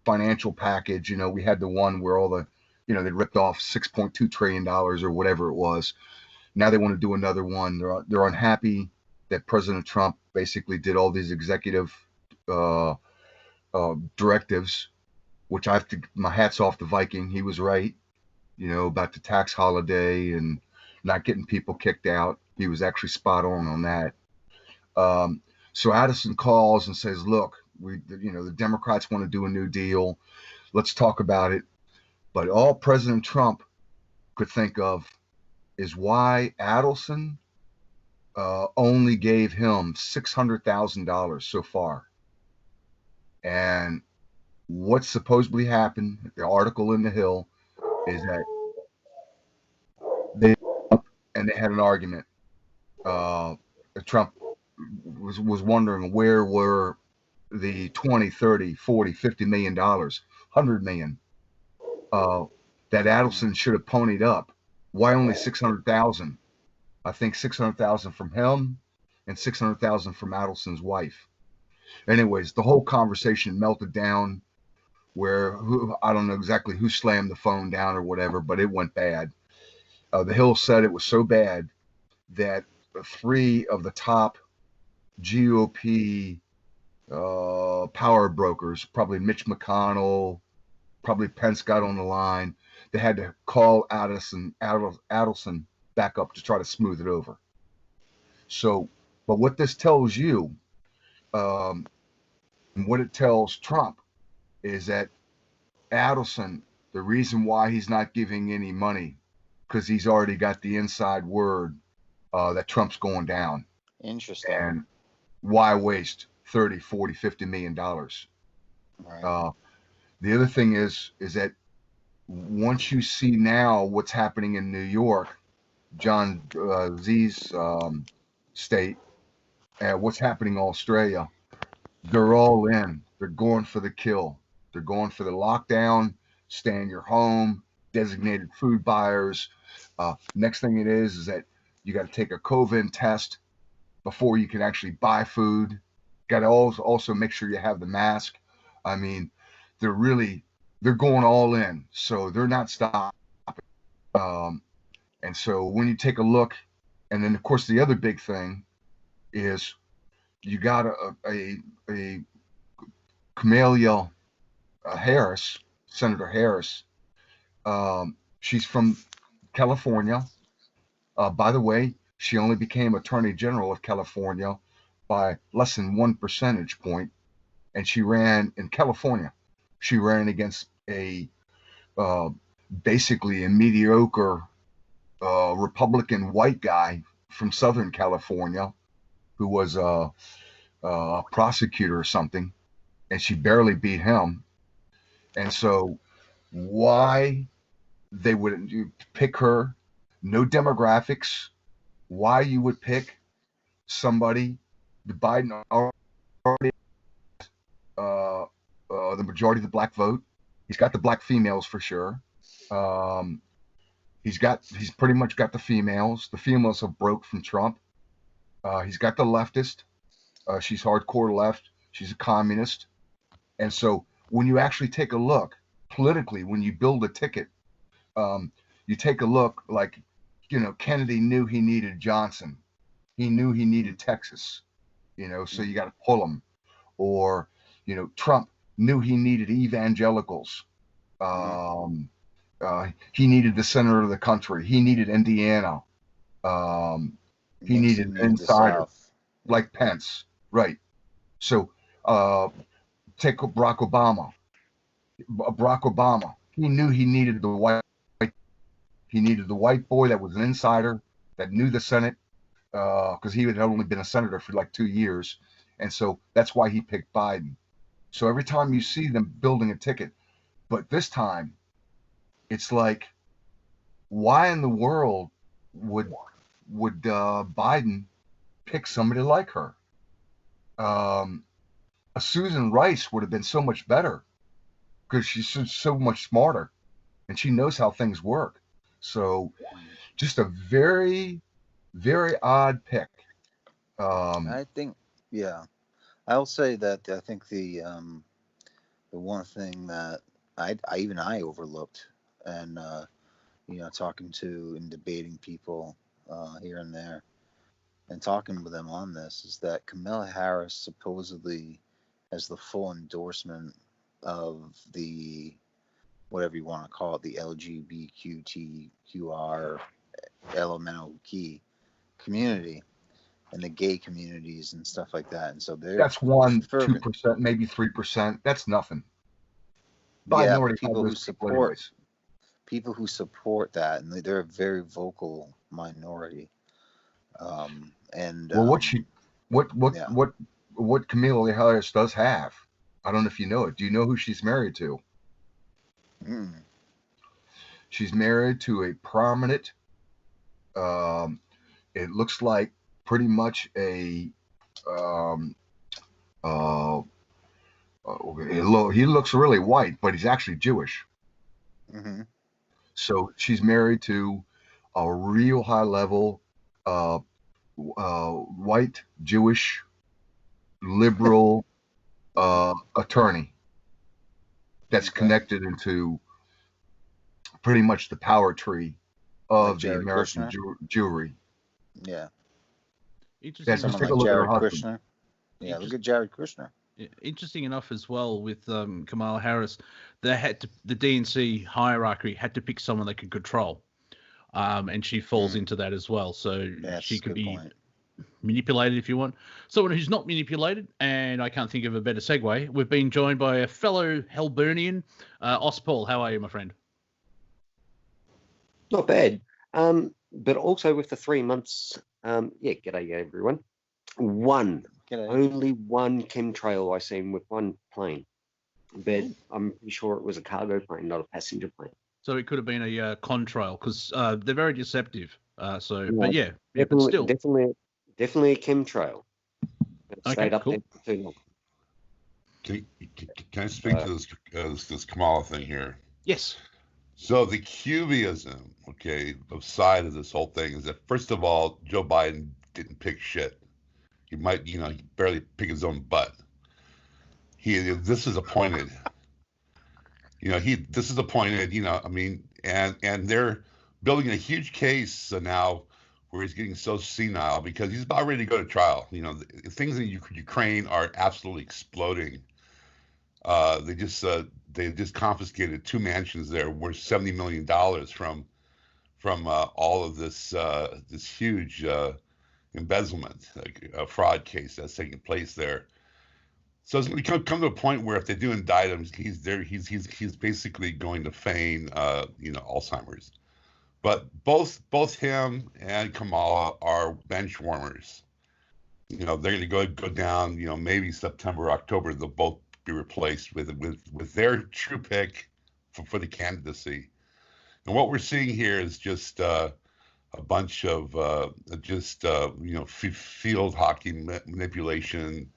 financial package. We had the one where all the, they ripped off $6.2 trillion or whatever it was. Now they want to do another one. They're unhappy that President Trump basically did all these executive directives, which I have to, my hat's off to Viking. He was right, about the tax holiday and not getting people kicked out. He was actually spot on that. So Addison calls and says, look, the Democrats want to do a new deal. Let's talk about it. But all President Trump could think of is why Adelson only gave him $600,000 so far. And what supposedly happened, the article in The Hill, is that they had an argument. Trump was wondering where were the 20, 30, 40, $50 million, $100 million that Adelson should have ponied up. Why only 600,000? I think 600,000 from him and 600,000 from Adelson's wife. Anyways, the whole conversation melted down where I don't know exactly who slammed the phone down or whatever, but it went bad. The Hill said it was so bad that 3 of the top GOP power brokers, probably Mitch McConnell, probably Pence got on the line. They had to call Adelson back up to try to smooth it over. So, but what this tells you, and what it tells Trump, is that Adelson, the reason why he's not giving any money, because he's already got the inside word that Trump's going down. Interesting. And why waste 30, 40, 50 million dollars? Right. The other thing is that once you see now what's happening in New York, John Z's state, and what's happening in Australia, they're all in. They're going for the kill. They're going for the lockdown, stay in your home, designated food buyers. Next thing it is that you got to take a COVID test before you can actually buy food. Got to also make sure you have the mask. I mean, they're going all in, so they're not stopping. And so when you take a look, and then of course the other big thing is you got a Kamala Harris, Senator Harris. She's from California. By the way, she only became Attorney General of California by less than 1 percentage point, and she ran in California. She ran against basically a mediocre Republican white guy from Southern California who was a prosecutor or something, and she barely beat him. And so why they wouldn't pick her, no demographics, why you would pick somebody, the Biden already the majority of the black vote. He's got the black females for sure. He's pretty much got the females. The females have broke from Trump. He's got the leftist. She's hardcore left. She's a communist. And so when you actually take a look politically, when you build a ticket, you take a look like, Kennedy knew he needed Johnson. He knew he needed Texas, so you got to pull him. Or, Trump knew he needed evangelicals. He needed the center of the country. He needed Indiana. He needed insiders like Pence. Right. So take Barack Obama. Barack Obama. He knew he needed the white. He needed the white boy that was an insider, that knew the Senate, because he had only been a senator for like 2 years. And so that's why he picked Biden. So every time you see them building a ticket, but this time it's like, why in the world would Biden pick somebody like her? A Susan Rice would have been so much better because she's so much smarter and she knows how things work. So just a very, very odd pick. I think, yeah, I'll say that I think the one thing that I overlooked, and talking to and debating people here and there, and talking with them on this, is that Kamala Harris supposedly has the full endorsement of the, whatever you want to call it, the LGBTQR elemental key community and the gay communities and stuff like that. And so that's 1-2%, maybe 3%. That's nothing. Yeah, people who support that, and they're a very vocal minority. What Kamala Harris does have, I don't know if you know it. Do you know who she's married to? She's married to a prominent. It looks like pretty much he looks really white, but he's actually Jewish. So she's married to a real high level white Jewish liberal attorney that's connected into pretty much the power tree of the American Jewry. Yeah. Interesting. Just Someone take a like look at her Jared husband. Kushner. Yeah, look at Jared Kushner. Interesting enough as well with Kamala Harris, the DNC hierarchy had to pick someone they could control, and she falls into that as well. So she could be manipulated if you want. Someone who's not manipulated, and I can't think of a better segue. We've been joined by a fellow Helburnian, Aust Paul. How are you, my friend? Not bad. But also with the 3 months, g'day everyone. Only one chemtrail I seen with one plane, but I'm pretty sure it was a cargo plane, not a passenger plane. So it could have been a contrail because they're very deceptive. But definitely a chemtrail. Stayed up there for too long. Can I speak to this Kamala thing here? Yes. So the cubism, side of this whole thing is that, first of all, Joe Biden didn't pick shit. He might, he barely pick his own butt. This is appointed. This is appointed, and they're building a huge case now where he's getting so senile because he's about ready to go to trial. Things in Ukraine are absolutely exploding. They just confiscated 2 mansions there worth $70 million from all of this huge embezzlement, a fraud case that's taking place there. So it's going to come to a point where if they do indict him, he's basically going to feign Alzheimer's. But both him and Kamala are bench warmers. They're going to go down. Maybe September, October, they'll both be replaced with their true pick for the candidacy. And what we're seeing here is just a bunch of field hockey manipulation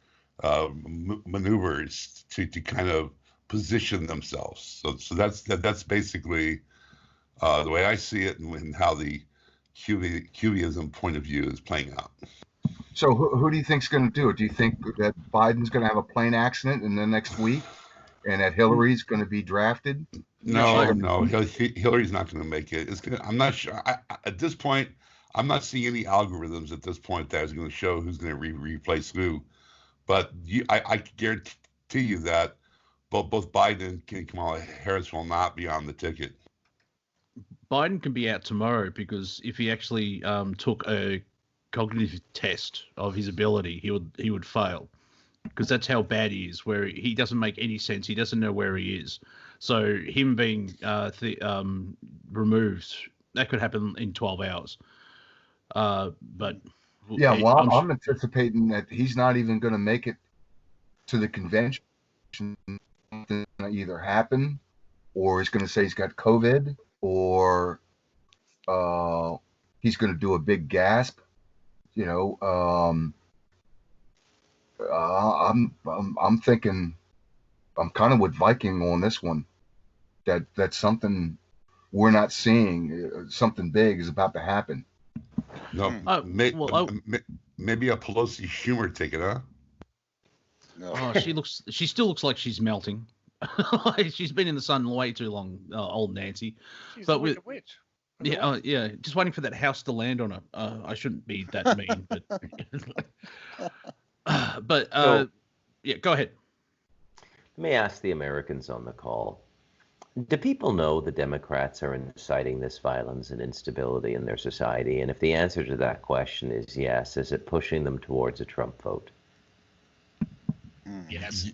maneuvers to kind of position themselves. So that's basically the way I see it, and how the cubism point of view is playing out. So who do you think's going to do it? Do you think that Biden's going to have a plane accident in the next week, and that Hillary's going to be drafted? No. Hillary's not going to make it. I'm not sure. At this point, I'm not seeing any algorithms at this point that is going to show who's going to replace who. But I guarantee you that both Biden and Kamala Harris will not be on the ticket. Biden can be out tomorrow because if he actually took a cognitive test of his ability, he would fail, because that's how bad he is, where he doesn't make any sense. He doesn't know where he is. So him being removed, that could happen in 12 hours. But yeah, well, I'm anticipating that he's not even going to make it to the convention. Something either happen, or he's going to say he's got COVID, or he's going to do a big gasp. I'm thinking, I'm kind of with Viking on this one. That's something we're not seeing. Something big is about to happen. No, maybe a Pelosi Schumer ticket, huh? No. Oh, she still looks like she's melting. She's been in the sun way too long, old Nancy. She's but a with witch. yeah, just waiting for that house to land on her. I shouldn't be that mean, but go ahead. Let me ask the Americans on the call. Do people know the Democrats are inciting this violence and instability in their society? And if the answer to that question is yes, is it pushing them towards a Trump vote? Yes.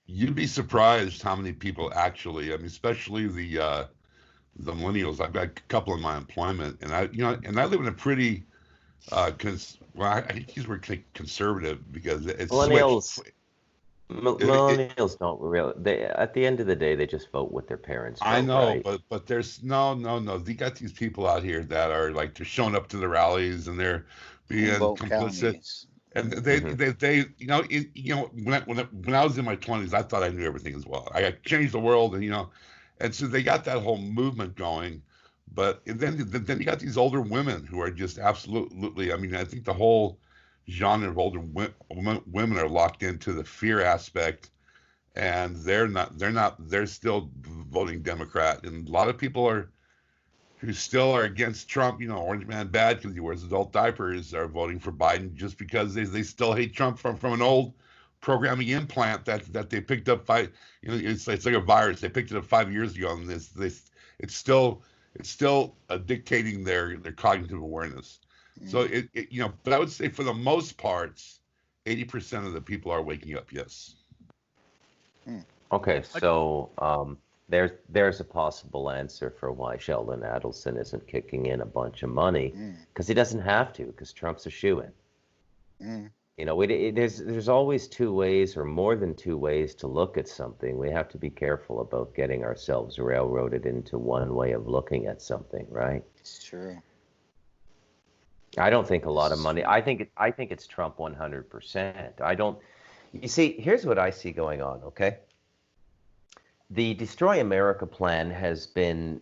You'd be surprised how many people actually, especially the millennials. I've got a couple in my employment, and I live in a pretty, I use the word conservative because it's millennials. Millennials don't really. At the end of the day, they just vote with their parents. Vote, I know, right? but there's no. You got these people out here that are like, they're showing up to the rallies and they're being complicit. Counties. And they when I was in my 20s, I thought I knew everything as well. I changed the world, and so they got that whole movement going. But then you got these older women who are just absolutely. I think the whole genre of older women are locked into the fear aspect, and they're still voting Democrat, and a lot of people are who still are against Trump, Orange Man bad because he wears adult diapers, are voting for Biden just because they still hate Trump from an old programming implant that they picked up it's like a virus. They picked it up 5 years ago, and it's still dictating their cognitive awareness. So but I would say for the most parts, 80% of the people are waking up. Yes. Okay, so there's a possible answer for why Sheldon Adelson isn't kicking in a bunch of money, because he doesn't have to, because Trump's a shoo-in. There's always two ways or more than two ways to look at something. We have to be careful about getting ourselves railroaded into one way of looking at something, right? It's true. I don't think a lot of money. I think it's Trump 100%. You see, here's what I see going on, okay? The Destroy America plan has been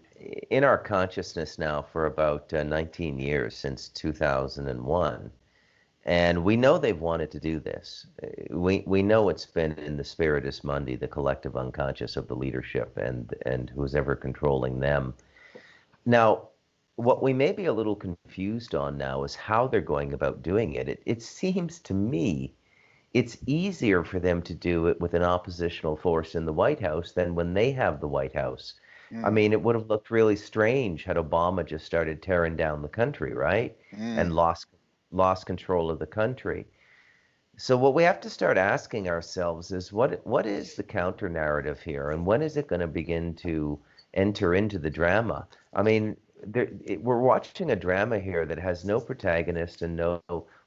in our consciousness now for about 19 years, since 2001. And we know they've wanted to do this. We know it's been in the spiritus mundi, the collective unconscious of the leadership and who's ever controlling them. Now, what we may be a little confused on now is how they're going about doing it. It seems to me it's easier for them to do it with an oppositional force in the White House than when they have the White House. I mean, it would have looked really strange had Obama just started tearing down the country, right? And lost control of the country. So what we have to start asking ourselves is what is the counter narrative here, and when is it going to begin to enter into the drama? I mean, we're watching a drama here that has no protagonist and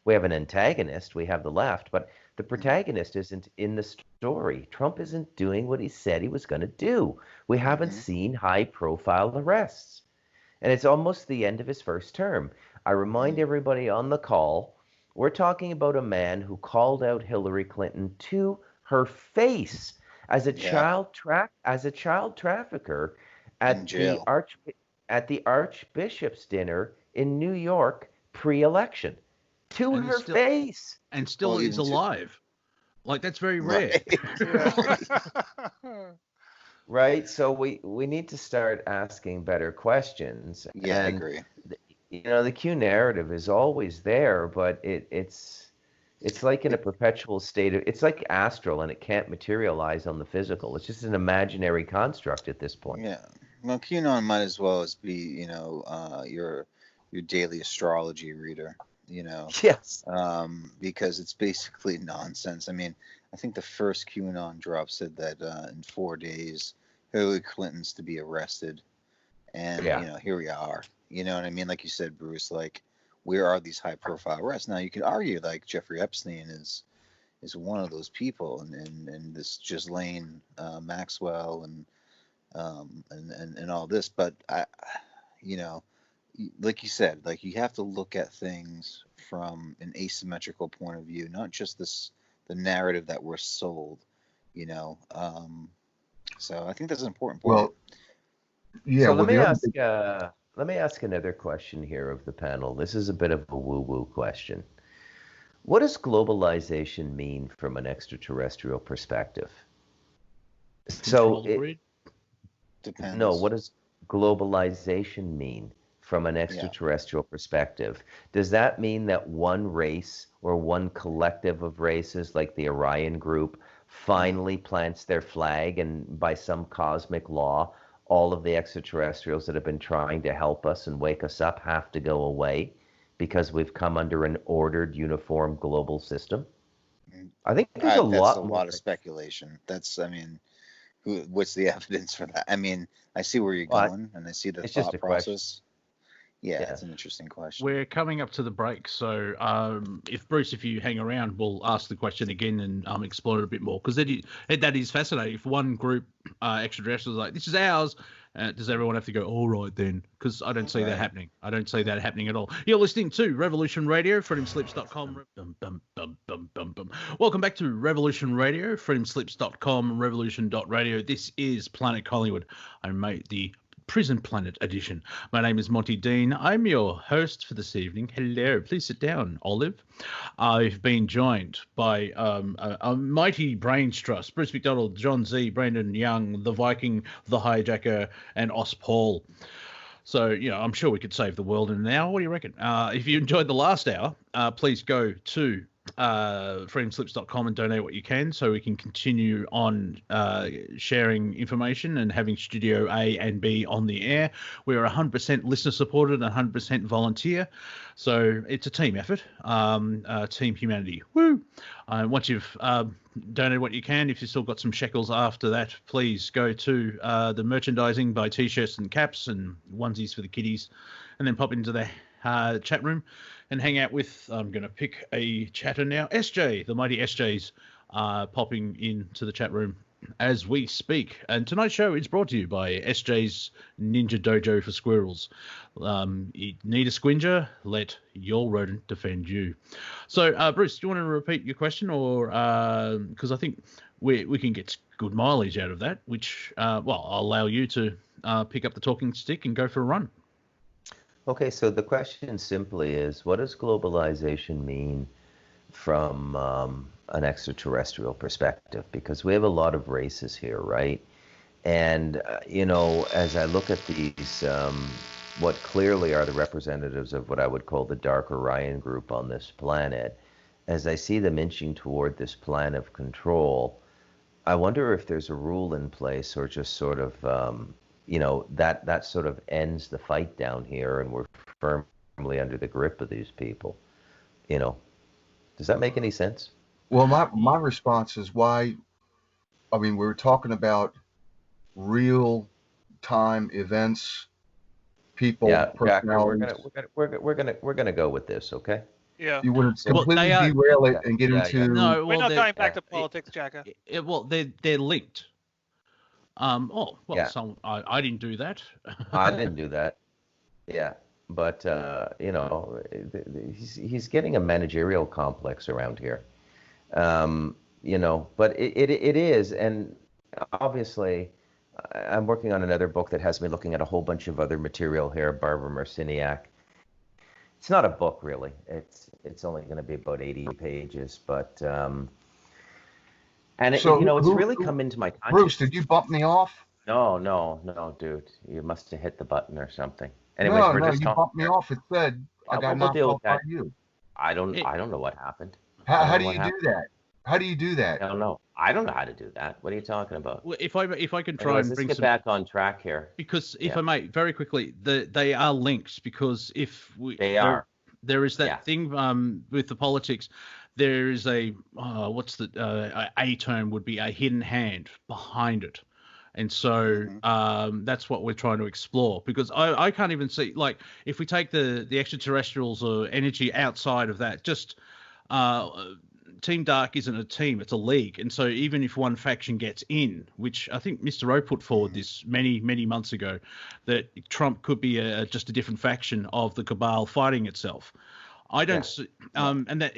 we have an antagonist, we have the left, but the protagonist isn't in the story. Trump isn't doing what he said he was going to do. We haven't seen high-profile arrests, and it's almost the end of his first term. I remind everybody on the call, we're talking about a man who called out Hillary Clinton to her face as a child trafficker at the Archbishop's dinner in New York pre-election. To her face. And still is alive. Like, that's very rare. Right? So we need to start asking better questions. Yeah, I agree. The Q narrative is always there, but it's like in a perpetual state of, it's like astral, and it can't materialize on the physical. It's just an imaginary construct at this point. Yeah. Well, QAnon might as well as be, your daily astrology reader, Yes. Because it's basically nonsense. I mean, I think the first QAnon drop said that in 4 days, Hillary Clinton's to be arrested. And, here we are. You know what I mean? Like you said, Bruce, like, where are these high profile arrests? Now, you could argue, like, Jeffrey Epstein is one of those people, and this Ghislaine Maxwell and all this. But, like you said, like, you have to look at things from an asymmetrical point of view, not just the narrative that we're sold, So I think that's an important point. Well, yeah. So let me ask another question here of the panel. This is a bit of a woo-woo question. What does globalization mean from an extraterrestrial perspective? So it depends. No, what does globalization mean from an extraterrestrial perspective? Does that mean that one race or one collective of races, like the Orion group, finally plants their flag, and by some cosmic law, all of the extraterrestrials that have been trying to help us and wake us up have to go away because we've come under an ordered, uniform global system? I think there's a lot of speculation. What's the evidence for that? I mean, I see where you're going, and I see the thought process. Yeah, it's an interesting question. We're coming up to the break, so if you hang around, we'll ask the question again and explore it a bit more, because that is fascinating. If one group extraterrestrials like, this is ours, does everyone have to go, all right then? Because I don't see that happening. I don't see that happening at all. You're listening to Revolution Radio, freedomslips.com. Welcome back to Revolution Radio, freedomslips.com, revolution.radio. This is Planet Collingwood. I made the Prison Planet edition. My name is Monty Dean. I'm your host for this evening. Hello. Please sit down, Olive. I've been joined by a mighty brains trust: Bruce MacDonald, John Z, Brandon Young, the Viking, the HiJacker, and Aust Paul. So, I'm sure we could save the world in an hour. What do you reckon? If you enjoyed the last hour, please go to freedomslips.com and donate what you can so we can continue on sharing information and having Studio A and B on the air. We're 100% listener supported and 100% volunteer. So it's a team effort, team humanity. Woo! Once you've donated what you can, if you've still got some shekels after that, please go to the merchandising, buy t-shirts and caps and onesies for the kiddies, and then pop into the chat room and hang out with, I'm going to pick a chatter now, SJ, the mighty SJ's popping into the chat room as we speak. And tonight's show is brought to you by SJ's Ninja Dojo for Squirrels. You need a squinger? Let your rodent defend you. So, Bruce, do you want to repeat your question? Or because I think we can get good mileage out of that, which, I'll allow you to pick up the talking stick and go for a run. Okay, so the question simply is, what does globalization mean from an extraterrestrial perspective? Because we have a lot of races here, right? And, as I look at these, what clearly are the representatives of what I would call the Dark Orion group on this planet, as I see them inching toward this plan of control, I wonder if there's a rule in place or just sort of that sort of ends the fight down here and we're firmly under the grip of these people. Does that make any sense? Well, my response is why. I mean, we were talking about real time events, people, personalities. Jack, we're gonna go with this, okay? Yeah. You want to completely derail it and get into. No, we're not going back to politics, Jacker. They're linked. So I didn't do that. I didn't do that. Yeah, but he's getting a managerial complex around here. But it is, and obviously, I'm working on another book that has me looking at a whole bunch of other material here. Barbara Marciniak. It's not a book really. It's only going to be about 80 pages, but. And it's really come into my consciousness. Bruce, did you bump me off? No, dude. You must have hit the button or something. Anyways, you bumped me off. It said I got knocked off by you. I don't know what happened. How do you do that? How do you do that? I don't know. I don't know how to do that. What are you talking about? Well, if I can try and let's bring get back on track here. Because if I may, very quickly, they are linked. Because there is that thing with the politics. There is a a term would be a hidden hand behind it, and so that's what we're trying to explore. Because I can't even see, like, if we take the extraterrestrials or energy outside of that, just Team Dark isn't a team, it's a league. And so even if one faction gets in, which I think Mr. O put forward this many months ago, that Trump could be just a different faction of the cabal fighting itself. I don't see, and that,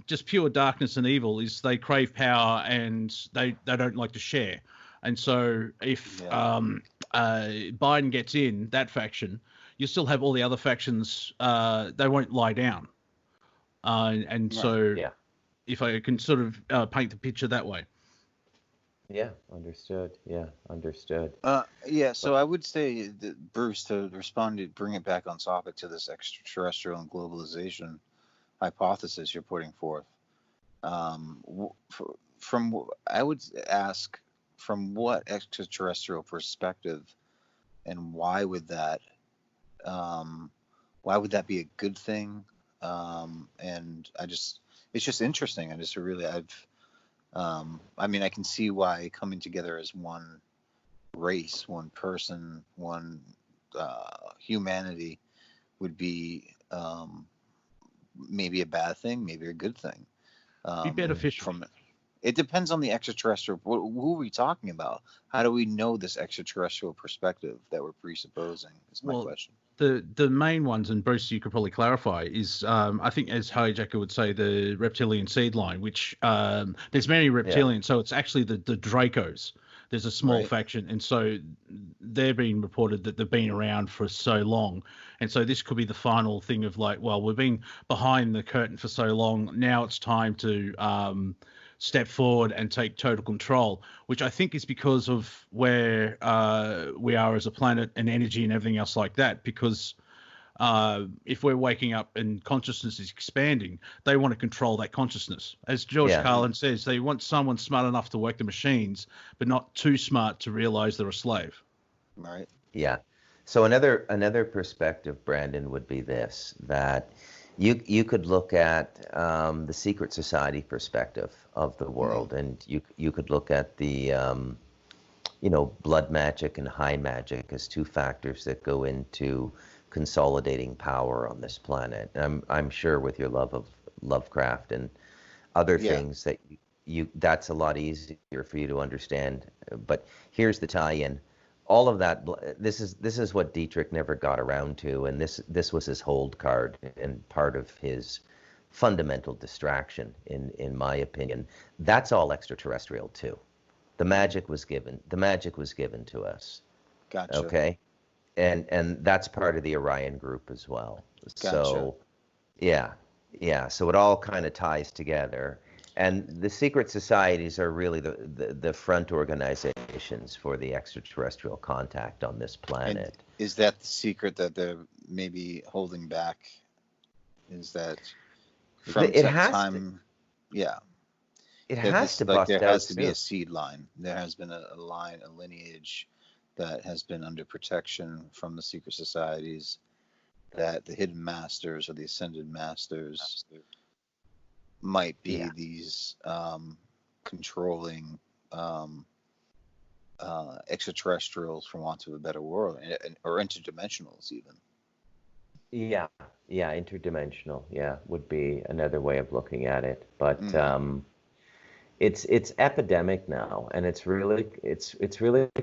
just pure darkness and evil is they crave power and they don't like to share. And so if Biden gets in that faction, you still have all the other factions, they won't lie down. If I can sort of paint the picture that way. Yeah, understood. So I would say that, Bruce, to respond to bring it back on topic to this extraterrestrial and globalization hypothesis you're putting forth. I would ask, from what extraterrestrial perspective, and why would that be a good thing? And it's just interesting. I can see why coming together as one race, one person, one humanity would be maybe a bad thing, maybe a good thing. Be beneficial. From it. It depends on the extraterrestrial. Who are we talking about? How do we know this extraterrestrial perspective that we're presupposing? Is my question. The main ones, and Bruce, you could probably clarify, is I think, as HiJacker would say, the reptilian seed line, which there's many reptilians, so it's actually the Dracos. There's a small faction, and so they're being reported that they've been around for so long, and so this could be the final thing of like, well, we've been behind the curtain for so long, now it's time to step forward and take total control, which I think is because of where we are as a planet and energy and everything else like that. Because if we're waking up and consciousness is expanding, they want to control that consciousness. As George Carlin says, they want someone smart enough to work the machines, but not too smart to realize they're a slave. Right. Yeah. So another perspective, Brandon, would be this, that you could look at the secret society perspective of the world, and you could look at the blood magic and high magic as two factors that go into consolidating power on this planet. And I'm sure with your love of Lovecraft and other things that that's a lot easier for you to understand. But here's the tie-in. All of that, this is what Dietrich never got around to, and this was his hold card and part of his fundamental distraction, in my opinion. That's all extraterrestrial too. The magic was given to us. Gotcha. Okay, and that's part of the Orion group as well. Gotcha. So yeah. So it all kind of ties together. And the secret societies are really the front organizations for the extraterrestrial contact on this planet. And is that the secret that they're maybe holding back? Is that from time? Yeah. It has to like bust there out has to be soon. a seed line. There has been a line, a lineage that has been under protection from the secret societies, that the hidden masters or the ascended masters might be these controlling extraterrestrials, for want of a better word, or interdimensionals even. Yeah, interdimensional. Yeah, would be another way of looking at it. But it's epidemic now, and it's really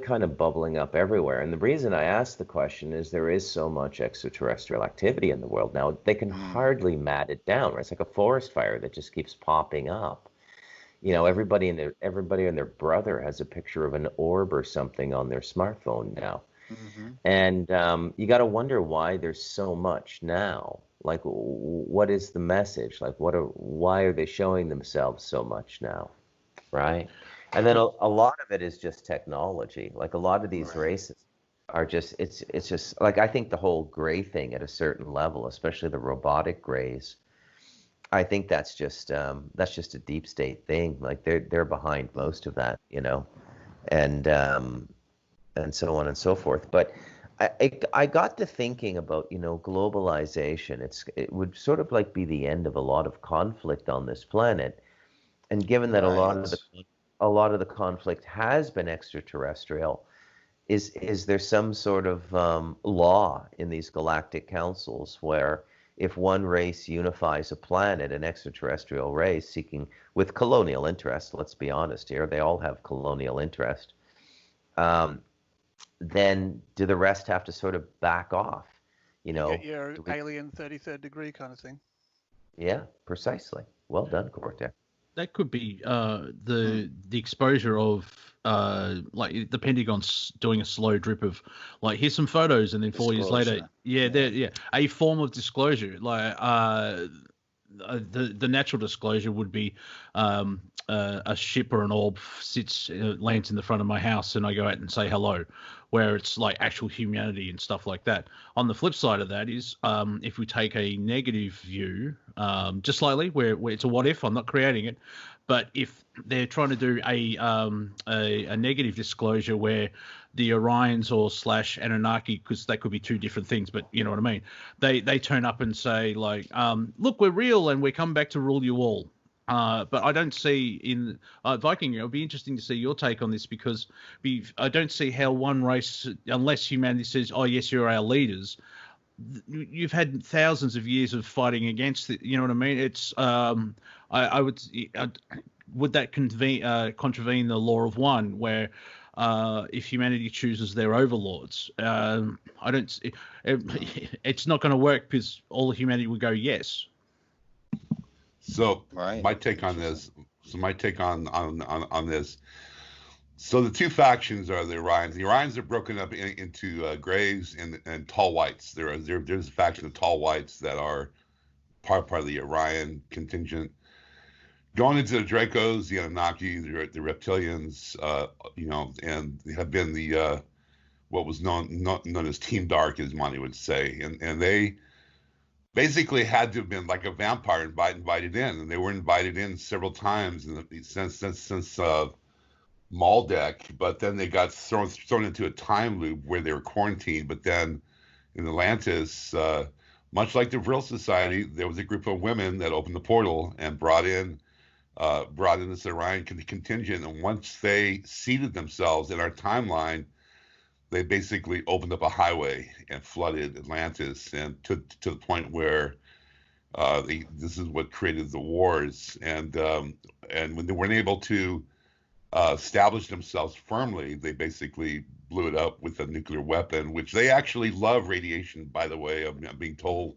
kind of bubbling up everywhere. And the reason I ask the question is there is so much extraterrestrial activity in the world now. They can hardly mat it down. Right? It's like a forest fire that just keeps popping up. Everybody and their brother has a picture of an orb or something on their smartphone now. And you got to wonder why there's so much now. Like, what is the message? Like, why are they showing themselves so much now? Right. And then a lot of it is just technology. Like a lot of these races are just, it's just like, I think the whole gray thing at a certain level, especially the robotic grays, I think that's just a deep state thing. Like they're behind most of that, and so on and so forth. But I got to thinking about, globalization. It would sort of like be the end of a lot of conflict on this planet. And given that a lot of the conflict has been extraterrestrial, is there some sort of law in these galactic councils where if one race unifies a planet, an extraterrestrial race seeking with colonial interest, let's be honest here, they all have colonial interest, then do the rest have to sort of back off? You get your alien 33rd degree kind of thing. Yeah, precisely. Well done, Cortex. That could be the exposure of like the Pentagon's doing a slow drip of like, here's some photos, and then 4 years later, a form of disclosure. Like the natural disclosure would be a ship or an orb lands in the front of my house, and I go out and say hello, where it's like actual humanity and stuff like that. On the flip side of that is if we take a negative view, just slightly, where it's a what if, I'm not creating it, but if they're trying to do a negative disclosure where the Orions or / Anunnaki, because they could be two different things, but you know what I mean, they turn up and say like, look, we're real and we're coming back to rule you all. But I don't see in Viking, it'll be interesting to see your take on this, because I don't see how one race, unless humanity says, oh, yes, you're our leaders, you've had thousands of years of fighting against it. You know what I mean? It's would that contravene the law of one, where if humanity chooses their overlords? It's not going to work, because all of humanity would go yes. So my take on this. So the two factions are the Orions. The Orions are broken up into grays and tall whites. There's a faction of tall whites that are part of the Orion contingent. going into the Dracos, the Anunnaki, the reptilians, and have been the what was known as Team Dark, as Monty would say, and they basically had to have been like a vampire invited in, and they were invited in several times since Maldek, but then they got thrown into a time loop where they were quarantined. But then in Atlantis, much like the Vril Society, there was a group of women that opened the portal and brought in this Orion contingent. And once they seated themselves in our timeline, they basically opened up a highway and flooded Atlantis, and to the point where this is what created the wars. And when they weren't able to establish themselves firmly, they basically blew it up with a nuclear weapon, which they actually love radiation, by the way. I'm being told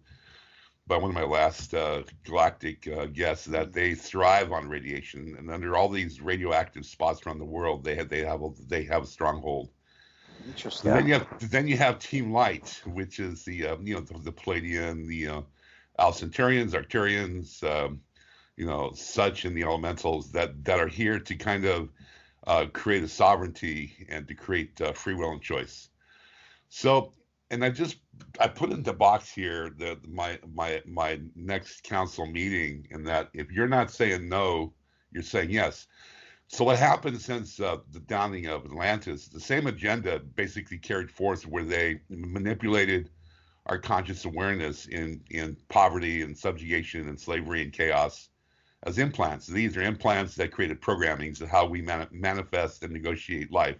by one of my last galactic guests that they thrive on radiation, and under all these radioactive spots around the world, they have a stronghold. Interesting. Then you have Team Light, which is the the Palladian, the Alcentaurians, Arcturians, such, and the Elementals that are here to kind of create a sovereignty and to create free will and choice. So, and I put in the box here my next council meeting, and that if you're not saying no, you're saying yes. So what happened since the downing of Atlantis, the same agenda basically carried forth, where they manipulated our conscious awareness in poverty and subjugation and slavery and chaos as implants. These are implants that created programmings of how we manifest and negotiate life.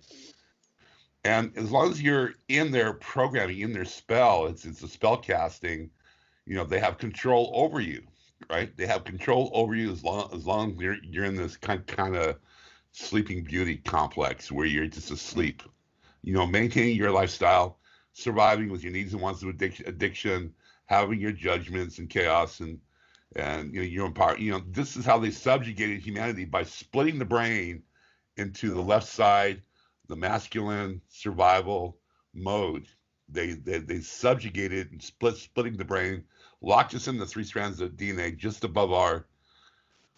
And as long as you're in their programming, in their spell, it's a spell casting, they have control over you, right? They have control over you as long as you're in this kind of Sleeping Beauty complex where you're just asleep, maintaining your lifestyle, surviving with your needs and wants of addiction, having your judgments and chaos, and your power. This is how they subjugated humanity, by splitting the brain into the left side, the masculine survival mode. They subjugated and splitting the brain, locked us in the 3 strands of DNA just above our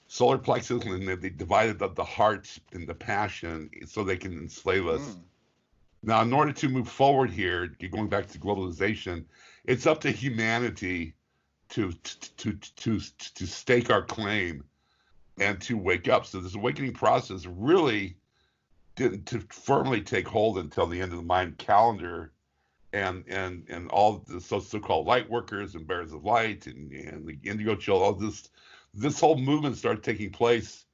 solar plexus, and they divided up the heart and the passion so they can enslave us. Now, in order to move forward here, going back to globalization, it's up to humanity to stake our claim and to wake up. So this awakening process really didn't firmly take hold until the end of the Mayan calendar, and all the so-called light workers and bearers of light and the indigo chill, all this whole movement started taking place.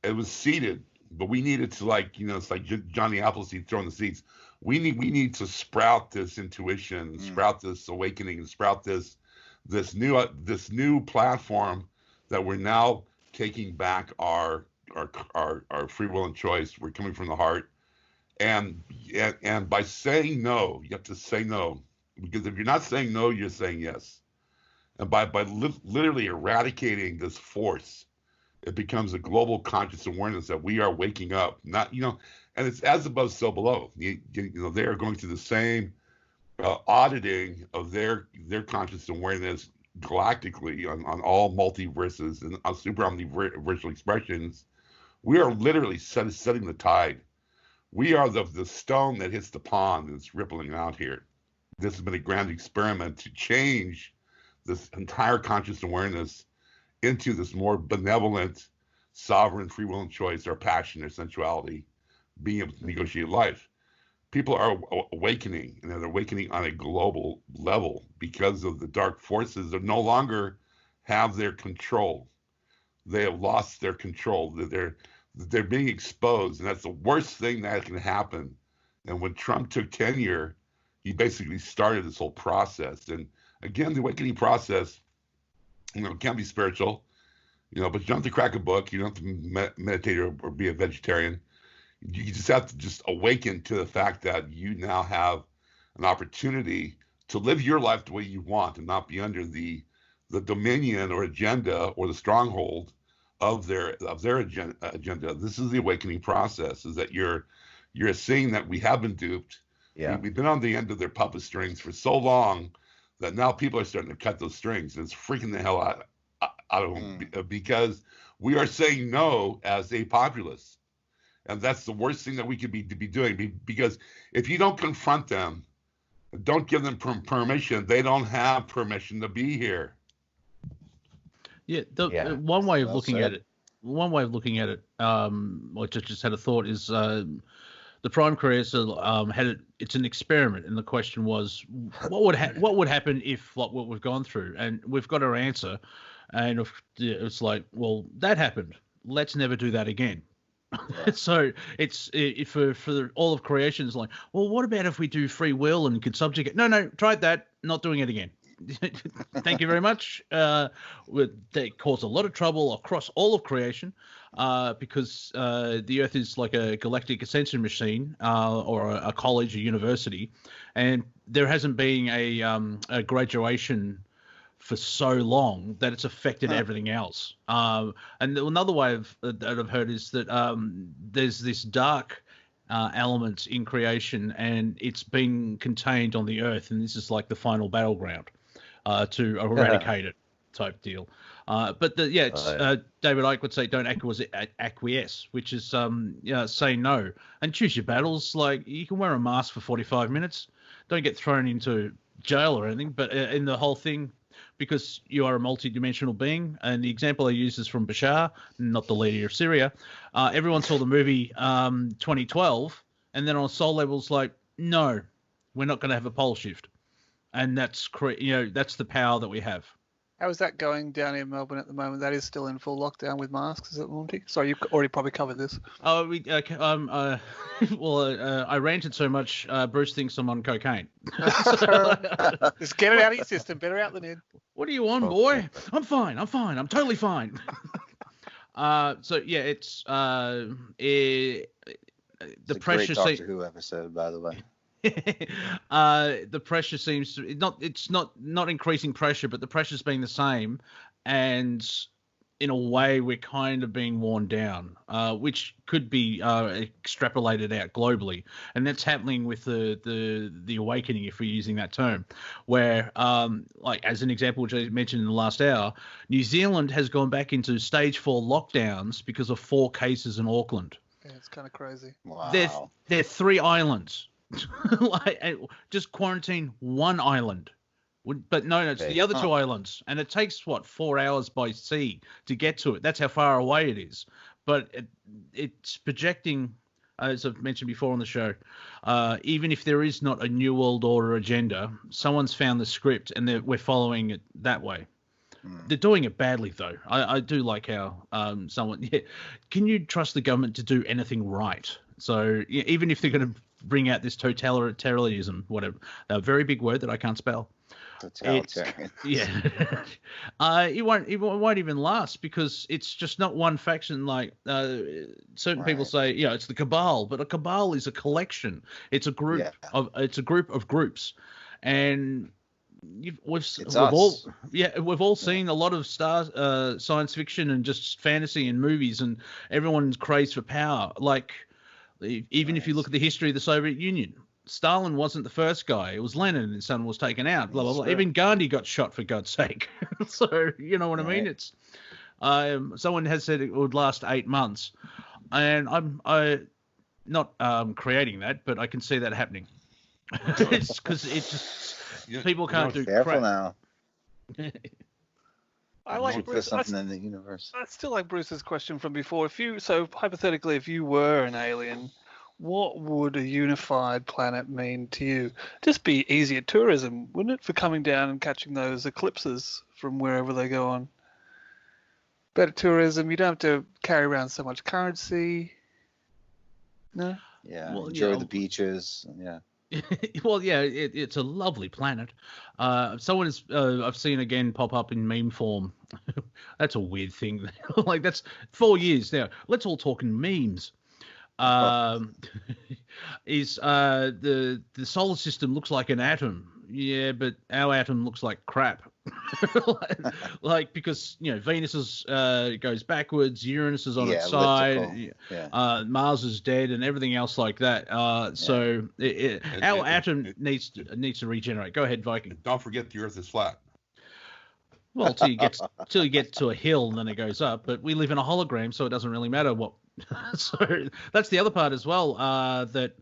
It was seeded, but we needed to, it's like Johnny Appleseed throwing the seeds. We need to sprout this intuition, sprout this awakening, and sprout this new platform that we're now taking back our free will and choice. We're coming from the heart, and by saying no, you have to say no, because if you're not saying no, you're saying yes. And by literally eradicating this force, it becomes a global conscious awareness that we are waking up. Not, and it's as above, so below. They are going through the same auditing of their conscious awareness galactically on all multiverses and on super omniversal expressions. We are literally setting the tide. We are the stone that hits the pond that's rippling out here. This has been a grand experiment to change this entire conscious awareness into this more benevolent, sovereign, free will and choice, or passion or sensuality, being able to negotiate life. People are awakening, and they're awakening on a global level because of the dark forces that no longer have their control. They have lost their control. They're being exposed, and that's the worst thing that can happen. And when Trump took tenure, he basically started this whole process. And again, the awakening process, can be spiritual, but you don't have to crack a book. You don't have to meditate or be a vegetarian. You just have to just awaken to the fact that you now have an opportunity to live your life the way you want and not be under the dominion or agenda or the stronghold of their agenda. This is the awakening process, is that you're seeing that we have been duped. Yeah. We've been on the end of their puppet strings for so long that now people are starting to cut those strings, and it's freaking the hell out of them because we are saying no as a populace. And that's the worst thing that we could be doing, because if you don't confront them, don't give them permission, they don't have permission to be here. Yeah, one way of looking at it, which I just had a thought, is the Prime Creator it's an experiment, and the question was, what would happen if what we've gone through, and we've got our answer, and it's like, well, that happened. Let's never do that again. Yeah. So it's for all of creation is like, well, what about if we do free will and could subjugate? No, tried that, not doing it again. Thank you very much. They cause a lot of trouble across all of creation, because the Earth is like a galactic ascension machine, or a college, a university, and there hasn't been a graduation for so long that it's affected everything else. And another way that I've heard is that there's this dark element in creation, and it's been contained on the Earth, and this is like the final battleground to eradicate it, type deal. But David Icke would say don't acquiesce, which is say no and choose your battles. Like, you can wear a mask for 45 minutes, don't get thrown into jail or anything, but in the whole thing, because you are a multi-dimensional being. And the example I use is from Bashar, not the leader of Syria. Everyone saw the movie 2012, and then on a soul level, it's like, no, we're not going to have a pole shift. And that's that's the power that we have. How is that going down in Melbourne at the moment? That is still in full lockdown with masks, is it, Monty? Sorry, you already probably covered this. Oh, I ranted so much, Bruce thinks I'm on cocaine. Just get it out of your system. Better out than in. What are you on, boy? I'm fine. I'm totally fine. It's the pressure. Great Doctor Who episode, by the way. The pressure seems to it's not increasing pressure, but the pressure's being the same, and in a way we're kind of being worn down, which could be extrapolated out globally, and that's happening with the awakening, if we're using that term, where like as an example, which I mentioned in the last hour, New Zealand has gone back into stage 4 lockdowns because of 4 cases in Auckland. Yeah, it's kind of crazy. Wow. They're 3 islands. Just quarantine 1 island, but no, it's the other 2 islands, and it takes 4 hours by sea to get to it. That's how far away it is. But it's projecting, as I've mentioned before on the show, even if there is not a new world order agenda, someone's found the script, and we're following it that way. They're doing it badly, though. I do like how can you trust the government to do anything right? So even if they're going to bring out this totalitarianism, whatever, a very big word that I can't spell. Totalitarian. It won't even last, because it's just not one faction. Like certain people say, it's the cabal, but a cabal is a collection. It's a group of groups, and we've all seen a lot of science fiction and just fantasy and movies, and everyone's crazed for power. Like, even if you look at the history of the Soviet Union, Stalin wasn't the first guy. It was Lenin, and his son was taken out. Blah blah blah. Even Gandhi got shot, for God's sake. So you know what I mean? It's someone has said it would last 8 months, and I'm not creating that, but I can see that happening. It's because it's just people can't do careful crap. Now. I like Bruce. Something in the universe. I still like Bruce's question from before. Hypothetically, if you were an alien, what would a unified planet mean to you? Just be easier tourism, wouldn't it, for coming down and catching those eclipses from wherever they go on? Better tourism. You don't have to carry around so much currency. No. Yeah. Well, enjoy the beaches. Yeah. Well, yeah, it's a lovely planet. Someone is I've seen again pop up in meme form. That's a weird thing. Like, that's 4 years now. Let's all talk in memes. Is the solar system looks like an atom. Yeah, but our atom looks like crap. Like, because Venus goes backwards, Uranus is on its side, Mars is dead, and everything else like that. So our atom needs to regenerate. Go ahead, Viking. Don't forget the Earth is flat. Well, till you get to a hill and then it goes up. But we live in a hologram, so it doesn't really matter what. So that's the other part as well. That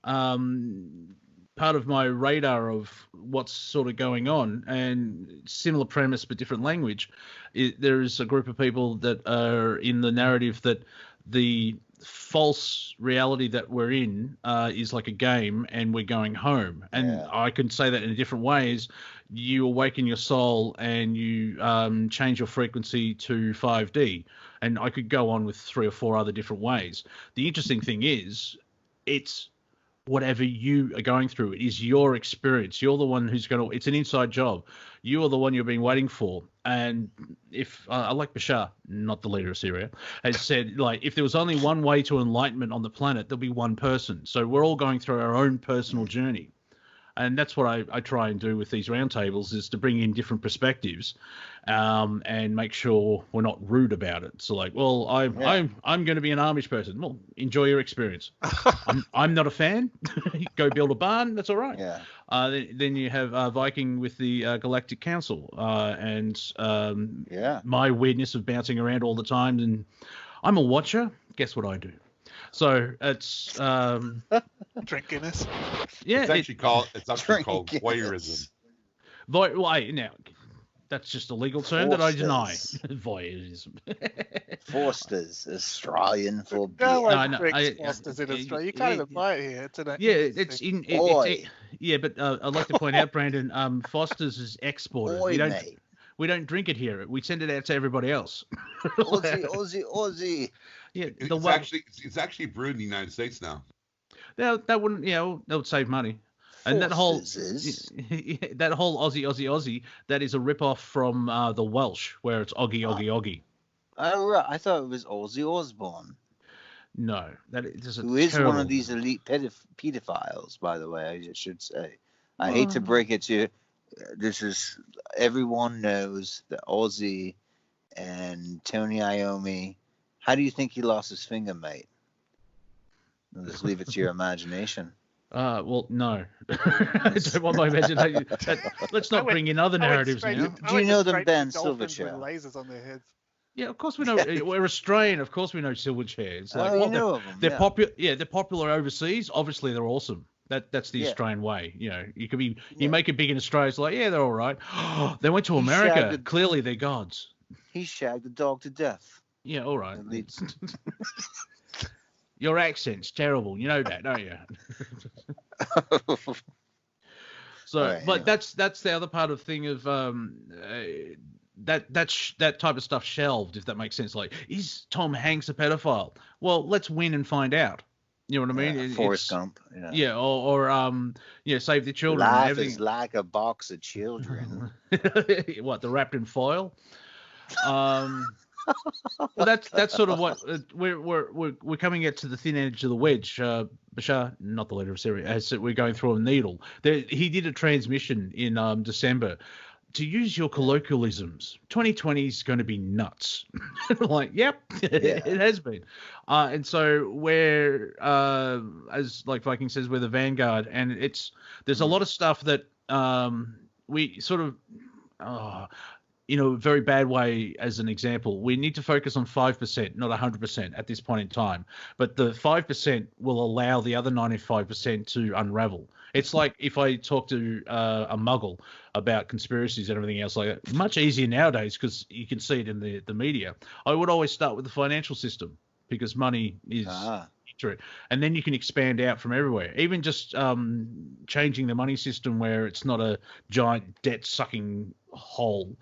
part of my radar of what's sort of going on, and similar premise but different language. There is a group of people that are in the narrative that the false reality that we're in is like a game and we're going home. And I can say that in a different ways. You awaken your soul and you change your frequency to 5D. And I could go on with 3 or 4 other different ways. The interesting thing is, it's whatever you are going through. It is your experience. You're the one who's going to, it's an inside job. You are the one you've been waiting for. And if, I like Bashar, not the leader of Syria, has said, like, if there was only one way to enlightenment on the planet, there'll be one person. So we're all going through our own personal journey. And that's what I try and do with these roundtables, is to bring in different perspectives, and make sure we're not rude about it. So like, well, I'm going to be an Amish person. Well, enjoy your experience. I'm not a fan. Go build a barn. That's all right. Yeah. Then you have Viking with the Galactic Council, and my weirdness of bouncing around all the time. And I'm a watcher. Guess what I do? So it's drink Guinness. Yeah, it's actually called voyeurism. Now, that's just a legal term that I deny. Voyeurism. Forsters, Australian for beer. No one drinks Forsters in Australia. You can't even buy it here. But I'd like to point out, Brandon, Foster's is exported. We don't drink it here. We send it out to everybody else. Aussie. Yeah, it's actually brewed in the United States now. That wouldn't, that would save money. And that whole Aussie, that is a rip-off from the Welsh, where it's Oggy. Oh, right. I thought it was Ozzy Osbourne. No, who is one of these elite pedophiles, by the way, I should say. I hate to break it to you. Everyone knows that Ozzy and Tony Iommi. How do you think he lost his finger, mate? I'll just leave it to your imagination. Well, no. I don't want my imagination. Let's not bring in other narratives now. Do you know them, Ben Silverchair? With lasers on their heads. Yeah, of course we know. We're Australian. Of course we know Silverchair. It's like, you know of them. They're popular. Yeah, they're popular overseas. Obviously, they're awesome. That's the Australian way. You could be. You make it big in Australia. It's like, yeah, they're all right. They went to America. Clearly, they're gods. He shagged the dog to death. Yeah, all right. Your accent's terrible. You know that, don't you? So, but that's the other part of the thing of that type of stuff shelved, if that makes sense. Like, is Tom Hanks a pedophile? Well, let's win and find out. You know what I mean? Forrest Gump. Yeah, or Save the Children. Life is like a box of children. What, they're wrapped in foil? Well, that's sort of what we're coming at to the thin edge of the wedge. Bashar, not the leader of Syria, as we're going through a needle. He did a transmission in December. To use your colloquialisms, 2020 is going to be nuts. Like, yep, it has been. And so we're, as like Viking says, we're the vanguard, and there's a lot of stuff that we sort of, in a very bad way, as an example, we need to focus on 5%, not 100% at this point in time. But the 5% will allow the other 95% to unravel. It's like if I talk to a muggle about conspiracies and everything else like that, much easier nowadays because you can see it in the media. I would always start with the financial system because money is true. And then you can expand out from everywhere. Even just changing the money system where it's not a giant debt-sucking hole.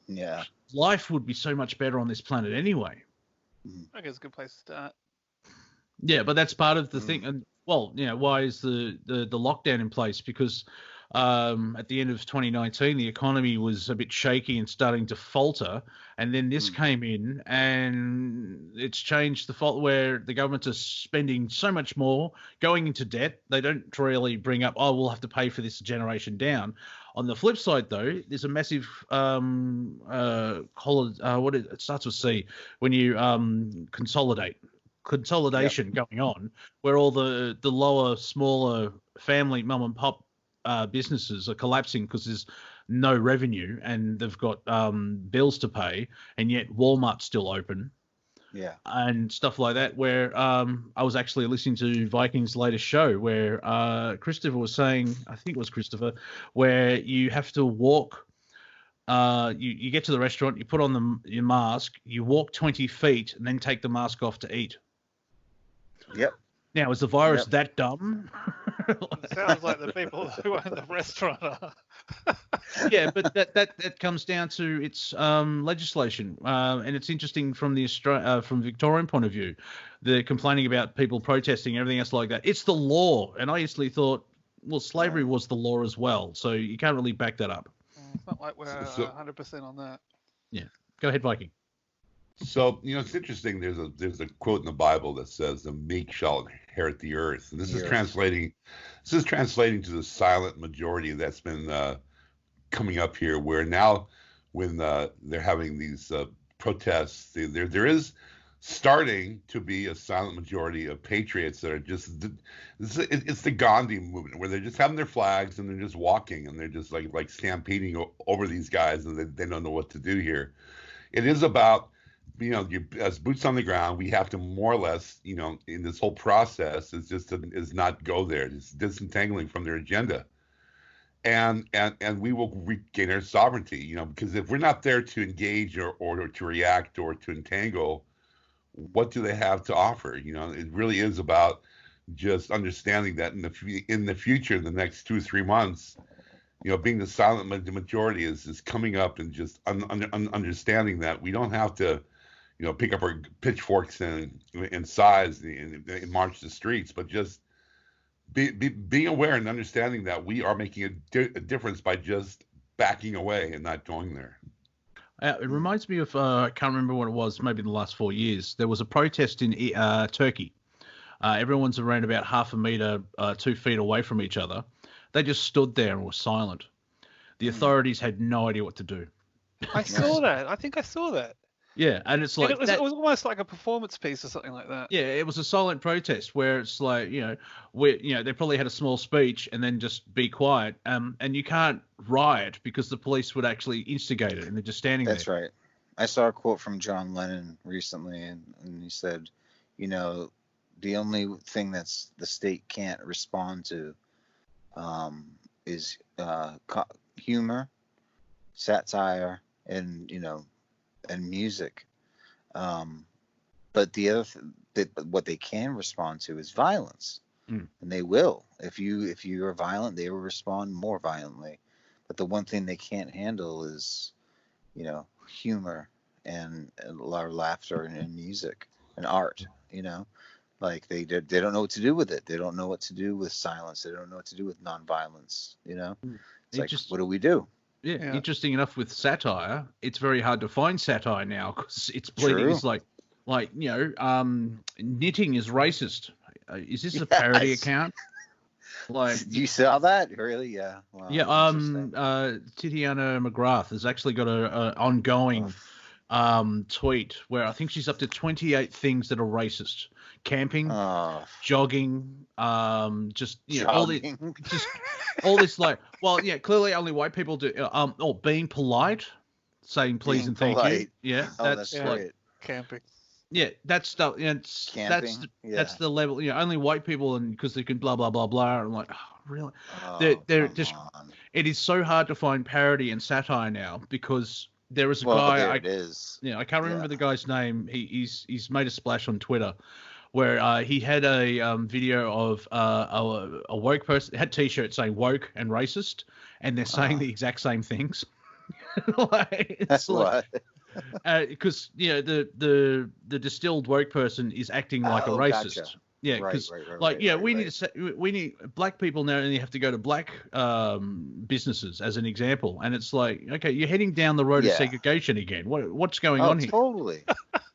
Yeah. Life would be so much better on this planet anyway. I guess it's a good place to start. Yeah, but that's part of the thing. And well, why is the lockdown in place? Because at the end of 2019, the economy was a bit shaky and starting to falter. And then this came in and it's changed the fault where the governments are spending so much more, going into debt. They don't really bring up, we'll have to pay for this generation down. On the flip side, though, there's a massive it starts with C, when you consolidation going on, where all the lower, smaller family mum and pop businesses are collapsing because there's no revenue, and they've got bills to pay, and yet Walmart's still open. Yeah. And stuff like that, where I was actually listening to Viking's latest show where Christopher was saying, I think it was Christopher, where you have to walk, you get to the restaurant, you put on your mask, you walk 20 feet, and then take the mask off to eat. Yep. Now, is the virus that dumb? It sounds like the people who own the restaurant are. Yeah, but that comes down to its legislation, and it's interesting from the from Victorian point of view. They're complaining about people protesting and everything else like that. It's the law, and I usually thought, well, slavery was the law as well, so you can't really back that up. It's not like we're 100% on that. Yeah, go ahead, Viking. So, it's interesting. There's a quote in the Bible that says, "The meek shall inherit the earth," and this is translating to the silent majority that's been coming up here. Where now, when they're having these protests, there is starting to be a silent majority of patriots that are just it's the Gandhi movement, where they're just having their flags and they're just walking and they're just like stampeding over these guys, and they don't know what to do here. It is about, as boots on the ground, we have to more or less, in this whole process, is not go there. It's disentangling from their agenda, and we will regain our sovereignty. Because if we're not there to engage or to react or to entangle, what do they have to offer? It really is about just understanding that in the future, the next 2 or 3 months, being the silent majority is coming up, and just understanding that we don't have to, pick up our pitchforks and size and march the streets, but just being aware and understanding that we are making a difference by just backing away and not going there. It reminds me of, I can't remember what it was, maybe in the last 4 years. There was a protest in Turkey. Everyone's around about half a meter, 2 feet away from each other. They just stood there and were silent. The authorities had no idea what to do. I saw that. I think I saw that. Yeah, and it's like... It was almost like a performance piece or something like that. Yeah, it was a silent protest where it's like, they probably had a small speech and then just be quiet. And you can't riot because the police would actually instigate it, and they're just standing there. That's right. I saw a quote from John Lennon recently, and he said, the only thing that's the state can't respond to is humor, satire, and and music. But the other what they can respond to is violence, and they will. If you are violent, they will respond more violently. But the one thing they can't handle is, humor and a lot of laughter and music and art. Like they don't know what to do with it. They don't know what to do with silence. They don't know what to do with nonviolence. It's like, what do we do? Yeah, interesting enough with satire, it's very hard to find satire now because it's bleeding. True. It's like knitting is racist. Is this a parody account? Like, you saw that? Really? Yeah. Wow, yeah. Titiana McGrath has actually got an ongoing tweet where I think she's up to 28 things that are racist. Camping, jogging, just jogging. all this like, well, yeah, clearly only white people do. Or being polite, saying please being and thank polite. you. Yeah, that's like great. Camping. Yeah, that's stuff. That's the level. Only white people, and because they can blah blah blah blah. I'm like, oh, really? They're just. On. It is so hard to find parody and satire now because there is a guy. There it is. Yeah, I can't remember the guy's name. He's made a splash on Twitter, where he had a video of a woke person, had T-shirts saying woke and racist, and they're saying the exact same things. That's what. Because the distilled woke person is acting like a racist. Gotcha. Yeah, because we need black people now only have to go to black businesses as an example, and it's like, okay, you're heading down the road of segregation again. What's going on here? Totally.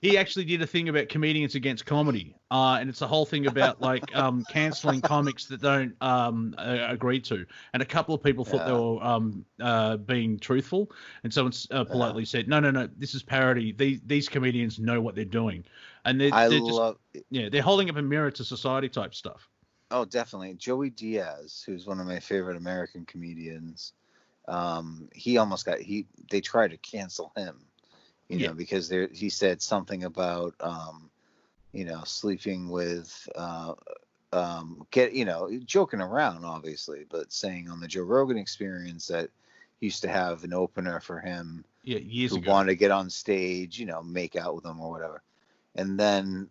He actually did a thing about comedians against comedy, and it's a whole thing about like canceling comics that don't agree to. And a couple of people thought they were being truthful, and someone politely said, no, this is parody. These comedians know what they're doing. And they're holding up a mirror to society type stuff. Oh, definitely. Joey Diaz, who's one of my favorite American comedians, he almost got they tried to cancel him, because he said something about sleeping with joking around, obviously, but saying on the Joe Rogan Experience that he used to have an opener for him years ago, wanted to get on stage, make out with him or whatever. And then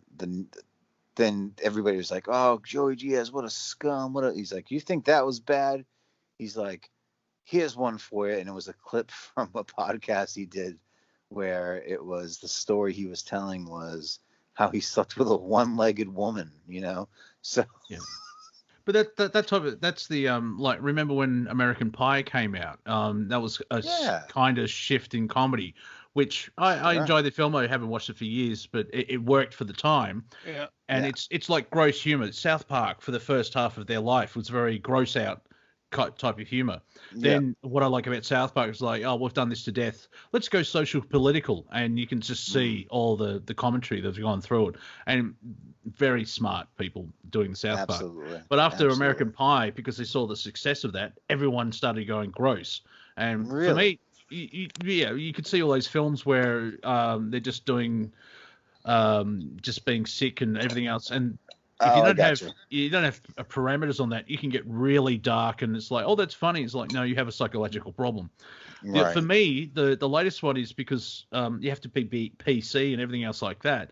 everybody was like, "Oh, Joey Diaz, what a scum! He's like, "You think that was bad?" He's like, "Here's one for you," and it was a clip from a podcast he did where it was the story he was telling was how he slept with a one-legged woman, So. Yeah. But that type of, that's the remember when American Pie came out? That was a kind of shift in comedy, which I enjoy the film. I haven't watched it for years, but it worked for the time. Yeah. And it's like gross humor. South Park for the first half of their life was very gross out type of humor. Then what I like about South Park is like, oh, we've done this to death. Let's go social political, and you can just see all the commentary that's gone through it, and very smart people doing the South Park. But after American Pie, because they saw the success of that, everyone started going gross. And for me, you could see all those films where they're just doing just being sick and everything else, and if you don't have parameters on that, you can get really dark, and it's like, oh, that's funny. It's like, no, you have a psychological problem. Right. For me, the latest one is because you have to be PC and everything else like that.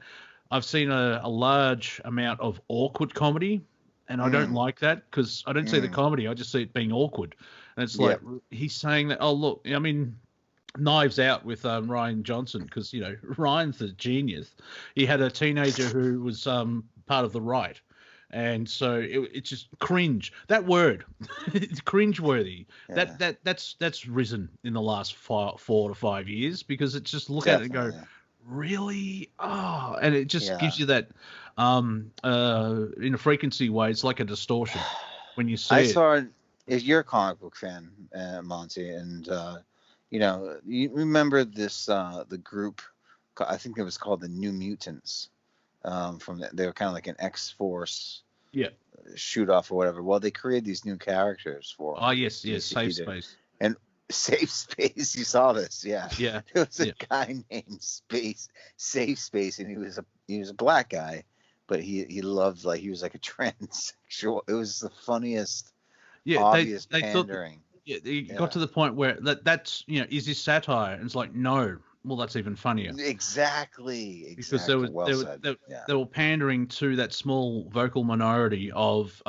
I've seen a large amount of awkward comedy, and I don't like that because I don't see the comedy. I just see it being awkward. And it's like he's saying that, oh, look, I mean, Knives Out with Ryan Johnson, because, Ryan's a genius. He had a teenager who was part of the right. And so it's just cringe. That word, it's cringe-worthy. Yeah. That's risen in the last 4 to 5 years, because it's just look at it and go, really? Oh, and it just gives you that in a frequency way. It's like a distortion when you see it. If you're a comic book fan, Monty, and you remember this the group, I think it was called the New Mutants. They were kind of like an X-Force shoot off or whatever. Well, they created these new characters for. Oh yes, Safe Space. And Safe Space, you saw this, yeah. There was a guy named Safe Space, and he was a black guy, but he loved, like, he was like a transsexual. It was the funniest, obvious pandering. They got to the point where that's is this satire? And it's like, no. Well, that's even funnier. Exactly. Because they were pandering to that small vocal minority of,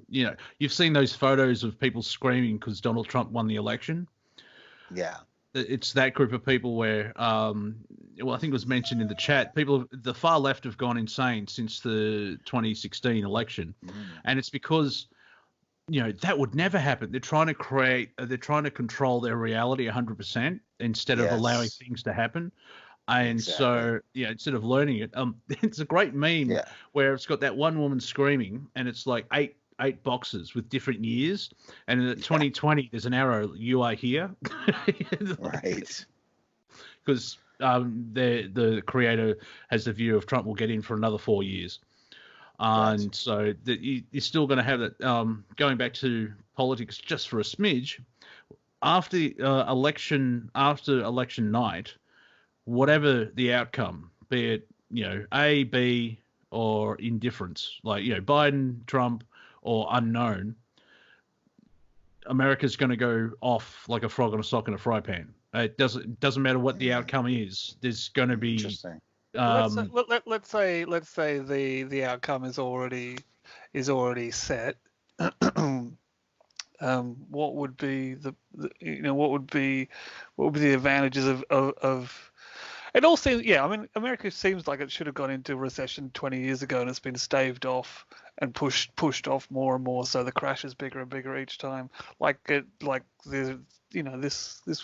you've seen those photos of people screaming because Donald Trump won the election. Yeah. It's that group of people where, I think it was mentioned in the chat, the far left have gone insane since the 2016 election. And it's because, that would never happen. They're trying to control their reality 100% instead of allowing things to happen. And so, instead of learning it, it's a great meme where it's got that one woman screaming, and it's like eight boxes with different years. And in 2020, there's an arrow, you are here. Right. Because the creator has the view of Trump will get in for another 4 years. And so you're still going to have that. Going back to politics just for a smidge, after election night, whatever the outcome, be it A, B, or indifference, like Biden, Trump, or unknown, America's going to go off like a frog on a sock in a fry pan. It doesn't matter what the outcome is. There's going to be. Interesting. Let's say the outcome is already set. What would be the advantages of it all seems, I mean, America seems like it should have gone into recession 20 years ago, and it's been staved off and pushed off more and more, so the crash is bigger and bigger each time. This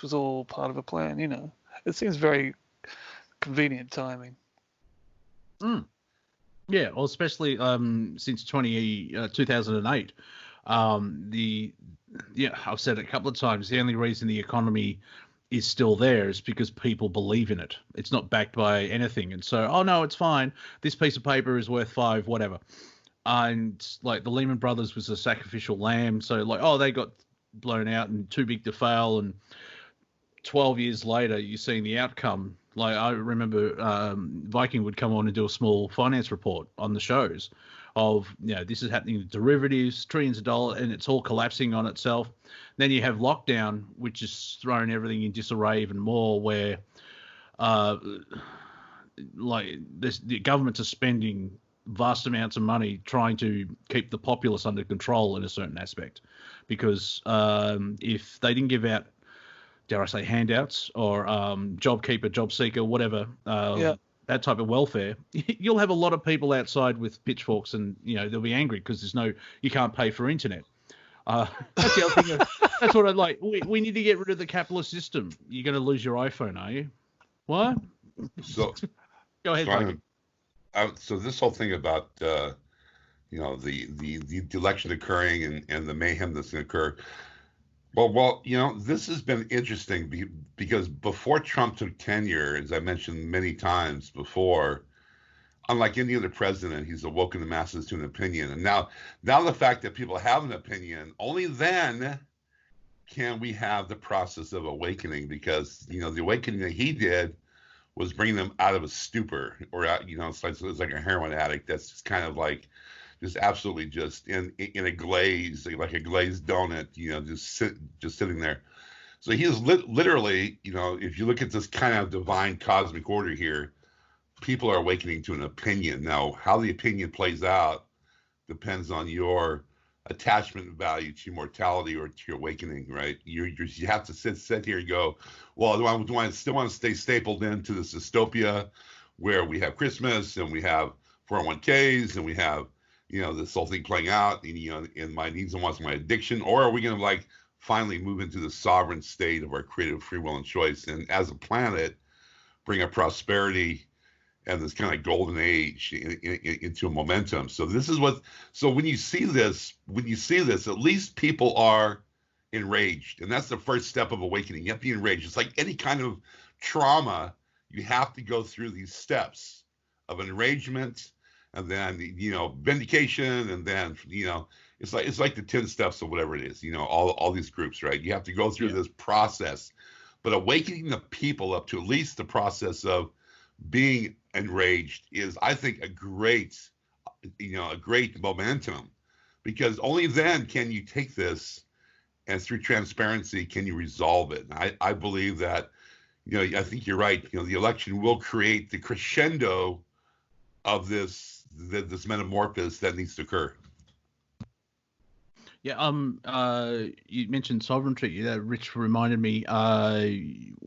was all part of a plan. It seems very convenient timing. Yeah, well, especially since 2008. I've said it a couple of times, the only reason the economy is still there is because people believe in it. It's not backed by anything. And so, oh, no, it's fine. This piece of paper is worth $5, whatever. And like the Lehman Brothers was a sacrificial lamb. So like, oh, they got blown out and too big to fail, and 12 years later you're seeing the outcome. Like, I remember Viking would come on and do a small finance report on the shows of, this is happening with derivatives, trillions of dollars, and it's all collapsing on itself. Then you have lockdown, which has thrown everything in disarray even more, where the governments are spending vast amounts of money trying to keep the populace under control in a certain aspect, because if they didn't give out, dare I say, handouts or JobKeeper, job seeker, whatever, that type of welfare, you'll have a lot of people outside with pitchforks, and they'll be angry because you can't pay for internet. That's the other thing. That's what I like. We need to get rid of the capitalist system. You're going to lose your iPhone, are you? What? So go ahead. So this whole thing about the election occurring and the mayhem that's going to occur. Well, this has been interesting because before Trump took tenure, as I mentioned many times before, unlike any other president, he's awoken the masses to an opinion. And now the fact that people have an opinion, only then can we have the process of awakening, because, the awakening that he did was bringing them out of a stupor, or, it's like a heroin addict that's just kind of like, just absolutely just in a glaze, like a glazed donut, just sitting there. So he is literally, if you look at this kind of divine cosmic order here, people are awakening to an opinion. Now, how the opinion plays out depends on your attachment value to mortality or to your awakening, right? You have to sit here and go, well, do I still want to stay stapled into this dystopia where we have Christmas and we have 401ks and we have this whole thing playing out, in my needs and wants, my addiction, or are we going to finally move into the sovereign state of our creative free will and choice, and as a planet bring a prosperity and this kind of golden age into a momentum? So when you see this, at least people are enraged, and that's the first step of awakening. You have to be enraged. It's like any kind of trauma, you have to go through these steps of enragement, and then vindication, and then it's like the 10 steps or whatever it is, all these groups, right? You have to go through this process, but awakening the people up to at least the process of being enraged is, I think, a great momentum, because only then can you take this, and through transparency can you resolve it. And I believe that, I think you're right. The election will create the crescendo of this metamorphosis that needs to occur. Yeah. You mentioned sovereignty. Rich reminded me.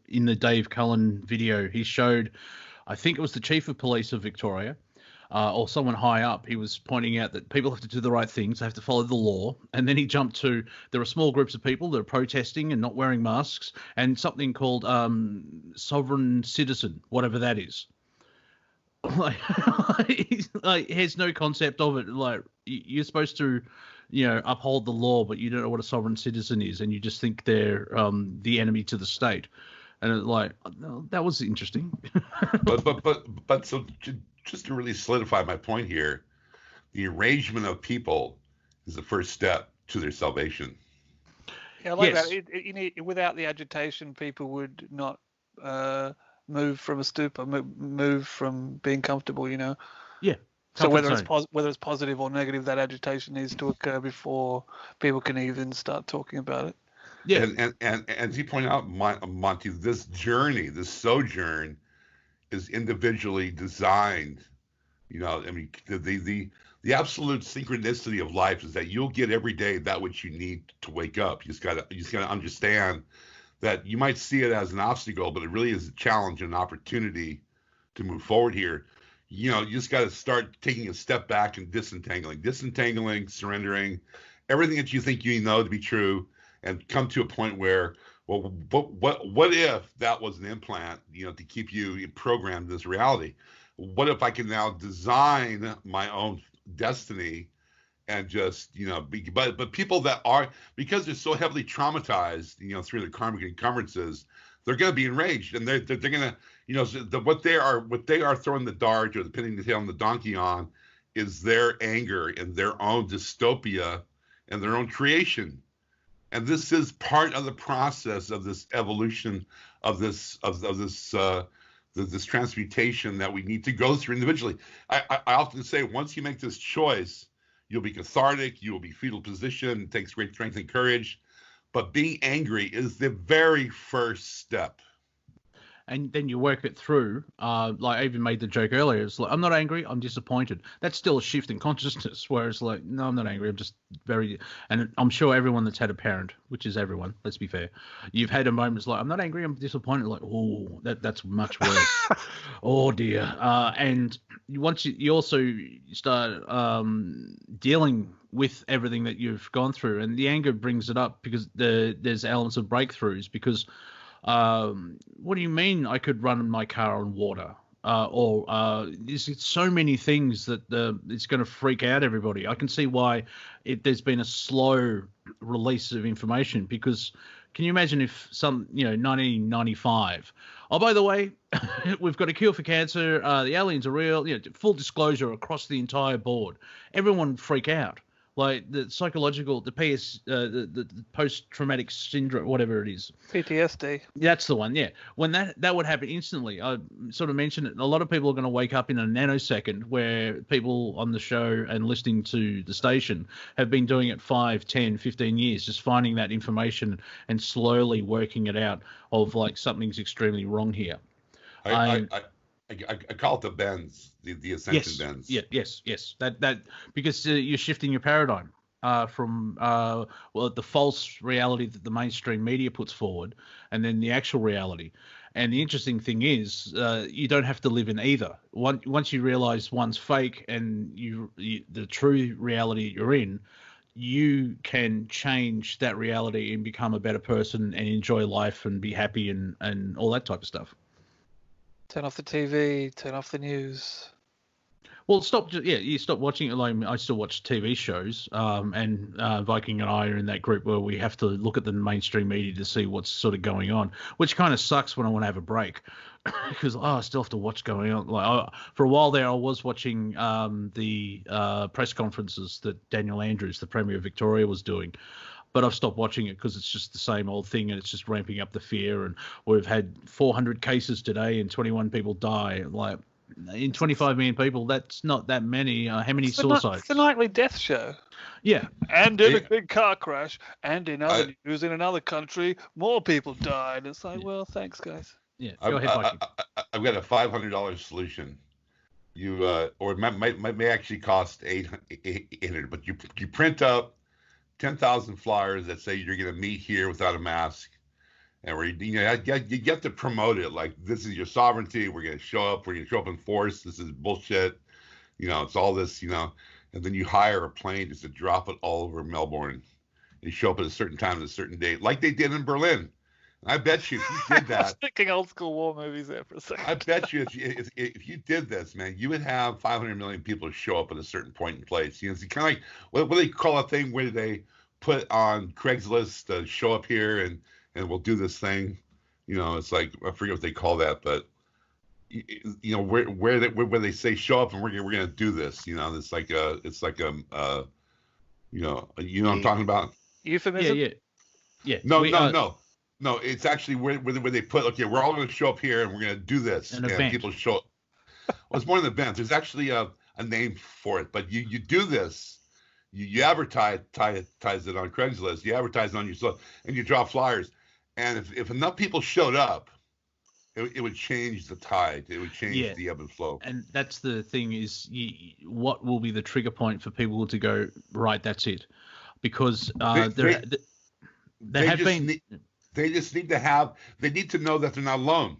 In the Dave Cullen video, he showed, I think it was the chief of police of Victoria, or someone high up. He was pointing out that people have to do the right things. They have to follow the law. And then he jumped to, there are small groups of people that are protesting and not wearing masks, and something called sovereign citizen, whatever that is. He has no concept of it. Like, you're supposed to, uphold the law, but you don't know what a sovereign citizen is, and you just think they're the enemy to the state. And that was interesting. but so just to really solidify my point here, the arrangement of people is the first step to their salvation. Yeah, I like that. Without the agitation, people would not move from a stupor, move from being comfortable, Yeah. So whether it's positive or negative, that agitation needs to occur before people can even start talking about it. Yeah. And as you point out, Monty, this sojourn is individually designed. The absolute synchronicity of life is that you'll get every day that which you need to wake up. You just gotta understand that you might see it as an obstacle, but it really is a challenge and an opportunity to move forward here. You just got to start taking a step back and disentangling, surrendering everything that you think to be true, and come to a point where, well, what if that was an implant, to keep you programmed this reality? What if I can now design my own destiny and just, but people that are, because they're so heavily traumatized, through the karmic encumbrances, they're going to be enraged, and they're going to, what they are throwing the dart or pinning the tail on the donkey on is their anger and their own dystopia and their own creation. And this is part of the process of this evolution of this this transmutation that we need to go through individually. I often say, once you make this choice, you'll be cathartic, you will be fetal position, it takes great strength and courage, but being angry is the very first step. And then you work it through. Like I even made the joke earlier. It's like, I'm not angry, I'm disappointed. That's still a shift in consciousness, where it's like, no, I'm not angry, I'm just very... And I'm sure everyone that's had a parent, which is everyone, let's be fair, you've had a moment, it's like, I'm not angry, I'm disappointed. Like, oh, that's much worse. Oh, dear. And once you also start dealing with everything that you've gone through, and the anger brings it up because there's elements of breakthroughs, because what do you mean I could run my car on water? There's so many things that it's going to freak out everybody. I can see why there's been a slow release of information, because can you imagine if 1995, oh, by the way, we've got a cure for cancer, the aliens are real, full disclosure across the entire board. Everyone would freak out. Like the psychological, the post-traumatic syndrome, whatever it is. PTSD. That's the one, yeah. When that would happen instantly, I sort of mentioned it, a lot of people are going to wake up in a nanosecond, where people on the show and listening to the station have been doing it 5, 10, 15 years, just finding that information and slowly working it out of like something's extremely wrong here. I call it the bends, the ascension bends. Yeah, yes. That because you're shifting your paradigm from the false reality that the mainstream media puts forward, and then the actual reality. And the interesting thing is, you don't have to live in either. Once you realize one's fake and the true reality you're in, you can change that reality and become a better person and enjoy life and be happy and all that type of stuff. Turn off the TV, turn off the news. Well, you stop watching it. Like, I still watch TV shows, and Viking and I are in that group where we have to look at the mainstream media to see what's sort of going on, which kind of sucks when I want to have a break, because I still have to watch going on. Like for a while there, I was watching the press conferences that Daniel Andrews, the Premier of Victoria, was doing. But I've stopped watching it because it's just the same old thing, and it's just ramping up the fear. And we've had 400 cases today and 21 people die. Like, in 25 million people, that's not that many. How many suicides? It's the nightly death show. Yeah. And in a big car crash, and in other news, in another country, more people died. It's like, well, thanks, guys. Yeah. Go ahead, Viking. I've got a $500 solution. Or it may actually cost $800, but you print up 10,000 flyers that say you're going to meet here without a mask, and where you get to promote it like this is your sovereignty. We're going to show up. We're going to show up in force. This is bullshit. It's all this. And then you hire a plane just to drop it all over Melbourne. You show up at a certain time at a certain date, like they did in Berlin. I bet you if you did that. I was thinking old school war movies there for a second. I bet you if you did this, man, you would have 500 million people show up at a certain point in place. It's kind of like what do they call a thing where they put on Craigslist to show up here and we'll do this thing. It's like I forget what they call that, but where they say show up and we're gonna do this. It's like what I'm talking about. Euphemism. Yeah. No, it's actually where they put, okay, we're all going to show up here and we're going to do this. An and event. People show up. Well, it's more than an event. There's actually a name for it. But you do this. You advertise it on Craigslist. You advertise it on yourself, and you draw flyers. And if enough people showed up, it would change the tide. It would change the ebb and flow. And that's the thing is, what will be the trigger point for people to go, right, that's it? Because they just need to know that they're not alone.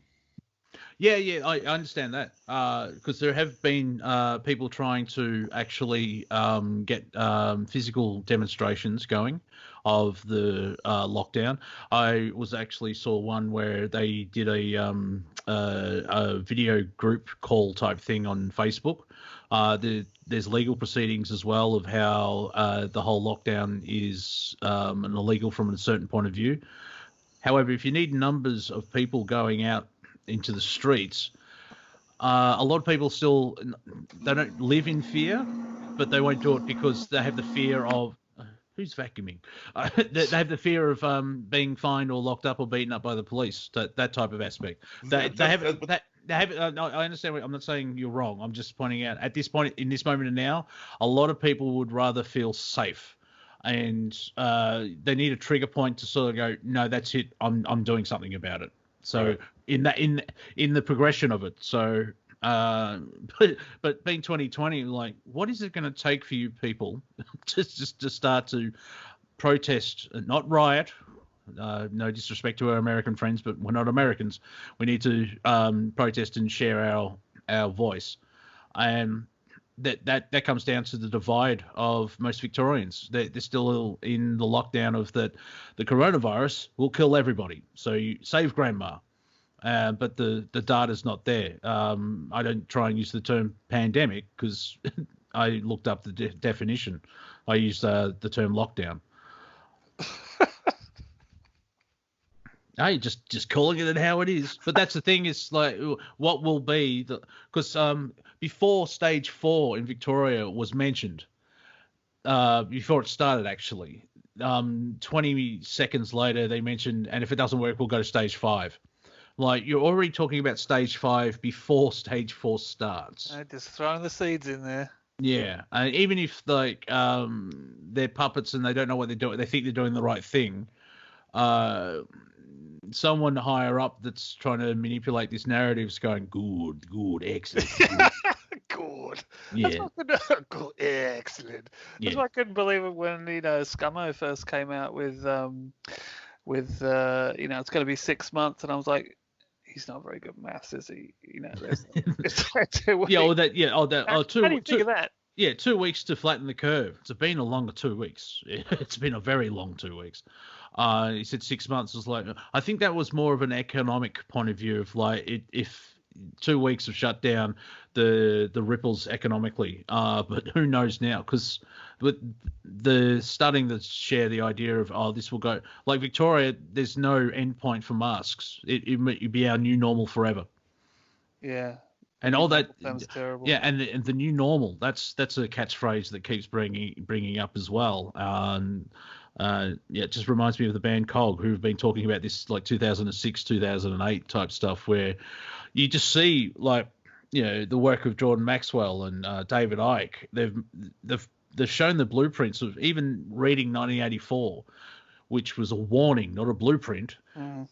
Yeah, I understand that. Because there have been people trying to actually get physical demonstrations going of the lockdown. I saw one where they did a video group call type thing on Facebook. There's legal proceedings as well of how the whole lockdown is illegal from a certain point of view. However, if you need numbers of people going out into the streets, a lot of people they don't live in fear, but they won't do it because they have the fear of Who's vacuuming? They have the fear of being fined or locked up or beaten up by the police. That type of aspect. They have. No, I understand. I'm not saying you're wrong. I'm just pointing out at this point, in this moment and now, a lot of people would rather feel safe, and they need a trigger point to sort of go, no, that's it. I'm doing something about it. So right. in the progression of it. So. But being 2020, like, what is it going to take for you people just to start to protest, not riot? No disrespect to our American friends, but we're not Americans. We need to protest and share our voice, and that comes down to the divide of most Victorians. They're still in the lockdown of that the coronavirus will kill everybody. So you save grandma. But the data's not there. I don't try and use the term pandemic because I looked up the definition. I use the term lockdown. Hey, just calling it how it is. But that's the thing, is like what will be because before stage 4 in Victoria was mentioned, before it started actually, 20 seconds later they mentioned, and if it doesn't work, we'll go to stage 5. Like, you're already talking about stage 5 before stage 4 starts. Just throwing the seeds in there. Yeah, and even if like they're puppets and they don't know what they're doing, they think they're doing the right thing. Someone higher up that's trying to manipulate this narrative is going, good, excellent. Good. Yeah. Good, excellent. That's why I couldn't believe it when Scummo first came out with it's going to be 6 months, and I was like, he's not very good at maths, is he? It's like 2 weeks. How 2 do you think of that? Yeah, 2 weeks to flatten the curve. It's been a longer 2 weeks. It's been a very long 2 weeks. He said 6 months was like, I think that was more of an economic point of view of like, if 2 weeks of shutdown, the ripples economically. But who knows now? Because the starting to share the idea of, this will go like Victoria. There's no end point for masks. It'd be our new normal forever. Yeah. And all that sounds terrible. Yeah, and the new normal. That's a catchphrase that keeps bringing up as well. It just reminds me of the band Cog, who've been talking about this like 2006, 2008 type stuff, where you just see like the work of Jordan Maxwell and David Icke. They've shown the blueprints of even reading 1984, which was a warning, not a blueprint.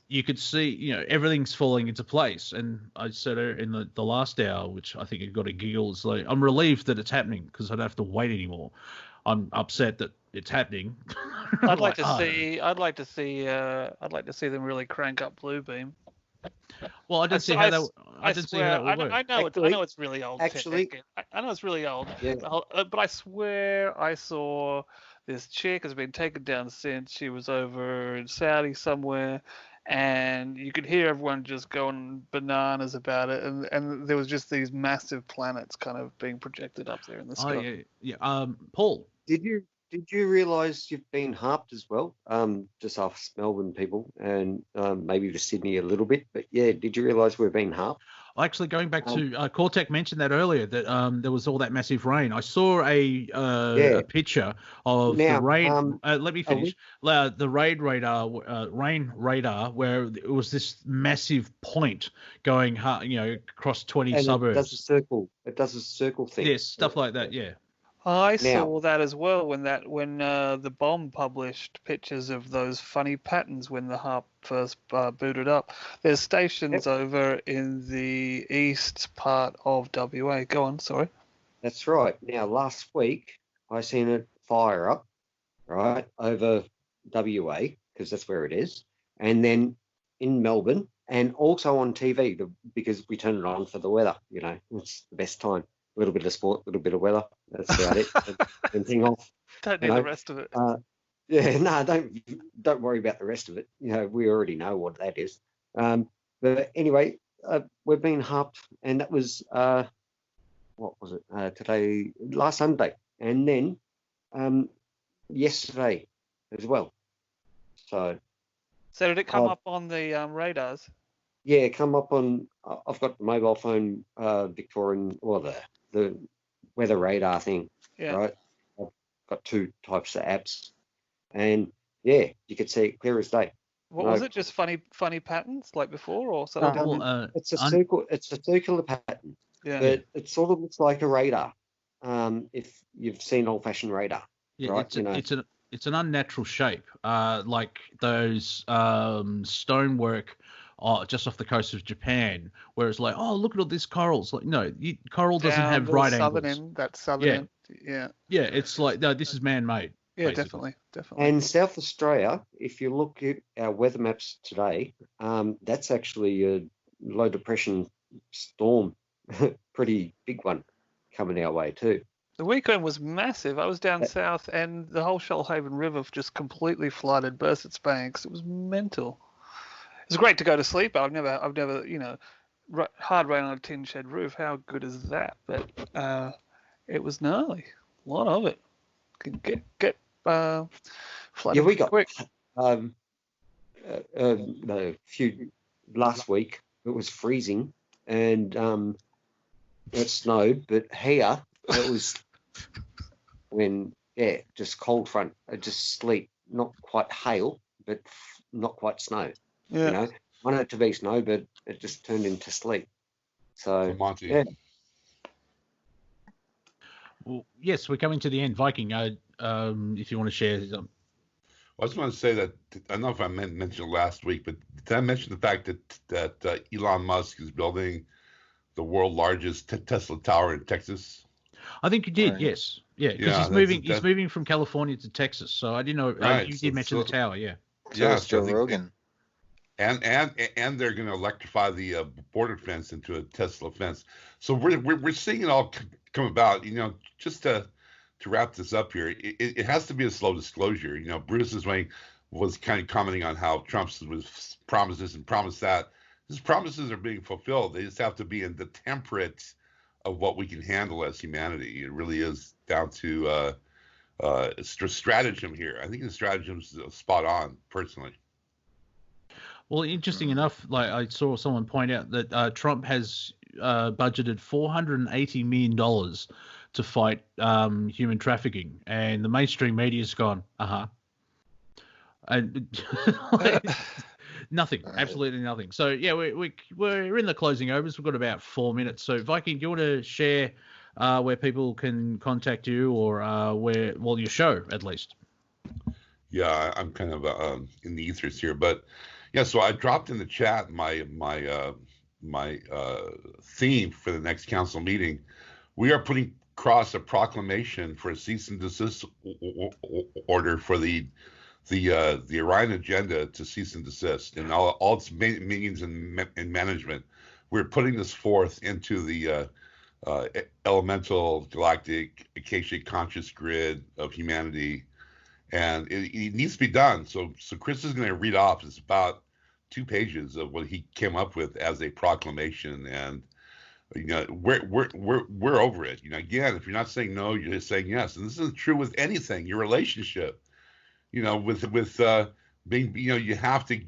You could see, everything's falling into place. And I said in the last hour, which I think it got a giggle, is like, I'm relieved that it's happening because I don't have to wait anymore. I'm upset that it's happening. I'd like to see them really crank up Bluebeam. Well, I didn't see how that would work. I know it's really old. Actually, I know it's really old. Yeah. But I swear I saw this chick has been taken down since. She was over in Saudi somewhere, and you could hear everyone just going bananas about it. And there was just these massive planets kind of being projected up there in the sky. Oh yeah. Paul, did you realise you've been harped as well? Just us Melbourne people, and maybe to Sydney a little bit. But yeah, did you realise we're being harped? Actually, going back to Cortec mentioned that earlier, that there was all that massive rain. I saw a picture of the rain. Let me finish. The rain radar, where it was this massive point going, across 20 suburbs. It does a circle thing. Yes, stuff like that. Yeah. I saw that as well when the bomb published pictures of those funny patterns when the harp first booted up. There's stations over in the east part of WA. Go on, sorry. That's right. Now, last week I seen it fire up, right, over WA, because that's where it is, and then in Melbourne, and also on TV because we turn it on for the weather. It's the best time. A little bit of sport, a little bit of weather. That's about it. Anything off. Don't need the rest of it. Don't worry about the rest of it. We already know what that is. But anyway, we've been harped, and that was what was it? Today, last Sunday, and then yesterday as well. So did it come up on the radars? Yeah, come up on. I've got the mobile phone Victorian, or the weather radar thing. Yeah. Right. I've got two types of apps, and yeah, you could see it clear as day. What was it? Just funny patterns like before, or something? It's a circle. It's a circular pattern, but it sort of looks like a radar. If you've seen old-fashioned radar, right? It's an unnatural shape, like those stonework just off the coast of Japan, where it's like, oh, look at all these corals. Like, no, coral doesn't have right angles. That southern end, yeah. Yeah, it's like, no, this is man-made. Yeah, basically. definitely. And South Australia, if you look at our weather maps today, that's actually a low depression storm, pretty big one coming our way too. The weekend was massive. I was down south, and the whole Shoalhaven River just completely flooded, burst its banks. It was mental. It was great to go to sleep. I've never, hard rain on a tin shed roof. How good is that? But it was gnarly. A lot of it. Could get flooded. Yeah, we got quick. Last week it was freezing and it snowed, but here it was just cold front, just sleet, not quite hail, but not quite snow. Yeah. You know, I wanted it to be snow, but it just turned into sleet. So Monty. yeah. Well, yes, we're coming to the end. Viking, if you want to share some. I just want to say that, I don't know if I mentioned last week, but did I mention the fact that Elon Musk is building the world's largest Tesla tower in Texas? I think you did, Right. yes. Yeah, because he's moving from California to Texas. So I didn't know. Right, You did mention the tower, yeah. So is Joe Rogan. And they're going to electrify the border fence into a Tesla fence. So we're seeing it all come about. You know, just to wrap this up here, it has to be a slow disclosure. You know, Bruce was kind of commenting on how Trump's was promises and promised that. His promises are being fulfilled. They just have to be in the temperate of what we can handle as humanity. It really is down to stratagem here. I think the stratagem's spot on, personally. Well, interesting enough, like I saw someone point out that Trump has budgeted $480 million to fight human trafficking, and the mainstream media's gone, and nothing, absolutely nothing. So yeah, we're in the closing overs. We've got about 4 minutes. So Viking, do you want to share where people can contact you, or your show at least? Yeah, I'm kind of in the ethers here, but yeah. So I dropped in the chat my theme for the next council meeting. We are putting across a proclamation for a cease and desist order for the Orion agenda to cease and desist and all its meetings and management. We're putting this forth into the elemental galactic acacia conscious grid of humanity, and it needs to be done. So Chris is going to read off. It's about 2 pages of what he came up with as a proclamation, and you know, we're over it. You know, again, if you're not saying no, you're just saying yes, and this is true with anything. Your relationship, you know, with being, you know, you have to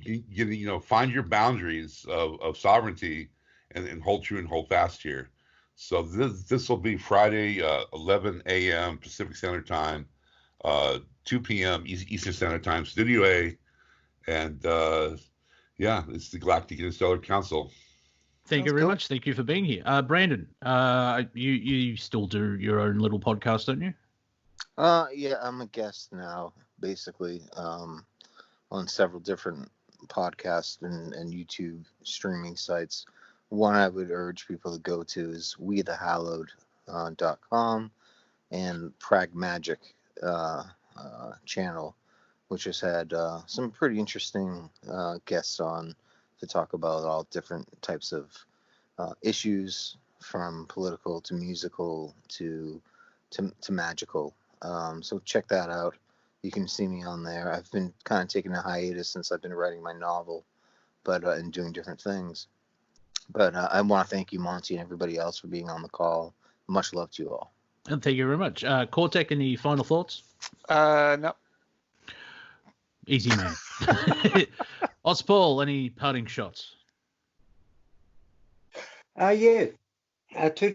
find your boundaries of sovereignty and hold true and hold fast here. So this will be Friday, 11 a.m. Pacific Standard Time, 2 p.m. Eastern Standard Time, Studio A, and it's the Galactic Interstellar Council. Thank you very much. Thank you for being here. Brandon, you still do your own little podcast, don't you? Yeah, I'm a guest now, basically, on several different podcasts and YouTube streaming sites. One I would urge people to go to is wethehallowed.com and Pragmagic channel, which has had some pretty interesting guests on to talk about all different types of issues, from political to musical to magical. So check that out. You can see me on there. I've been kind of taking a hiatus since I've been writing my novel, but and doing different things. But I want to thank you, Monty, and everybody else for being on the call. Much love to you all. And thank you very much. Cortec, any final thoughts? No. Easy man. Paul, any parting shots? 2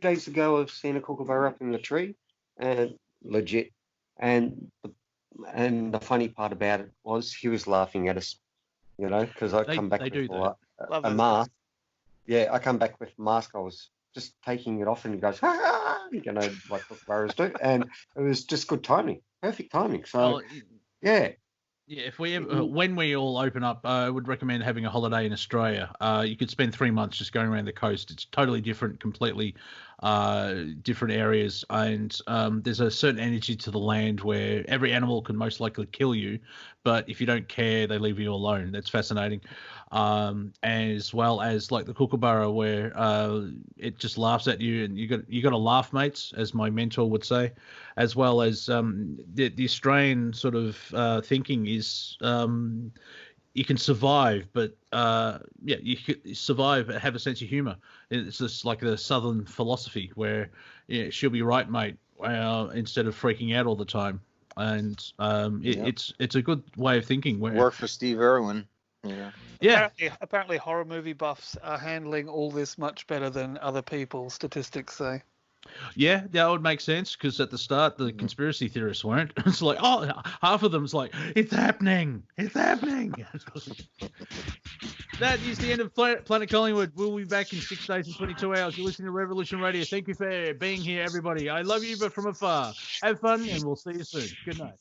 days ago, I've seen a kookaburra up in the tree, and legit. And And the funny part about it was he was laughing at us, you know, because I come back with a mask. Yeah, I come back with a mask. I was just taking it off, and he goes, you know, like kookaburras do, and it was just good timing, perfect timing. So, yeah. Yeah, if we ever, when we all open up, I would recommend having a holiday in Australia. You could spend 3 months just going around the coast. It's totally different, completely different areas, and there's a certain energy to the land where every animal can most likely kill you, but if you don't care, they leave you alone. That's fascinating. As well as like the kookaburra, where it just laughs at you, and you got to laugh, mates, as my mentor would say. As well as the Australian sort of thinking is you can survive, but you can survive but have a sense of humor. It's just like the Southern philosophy where she'll be right, mate, instead of freaking out all the time. And it's a good way of thinking. Work for Steve Irwin. Yeah. Apparently horror movie buffs are handling all this much better than other people, statistics say. Yeah, that would make sense, because at the start the conspiracy theorists weren't. It's like, half of them's like, it's happening. That is the end of Planet Collingwood. We'll be back in 6 days and 22 hours. You're listening to Revolution Radio. Thank you for being here, everybody. I love you, but from afar. Have fun, and we'll see you soon. Good night.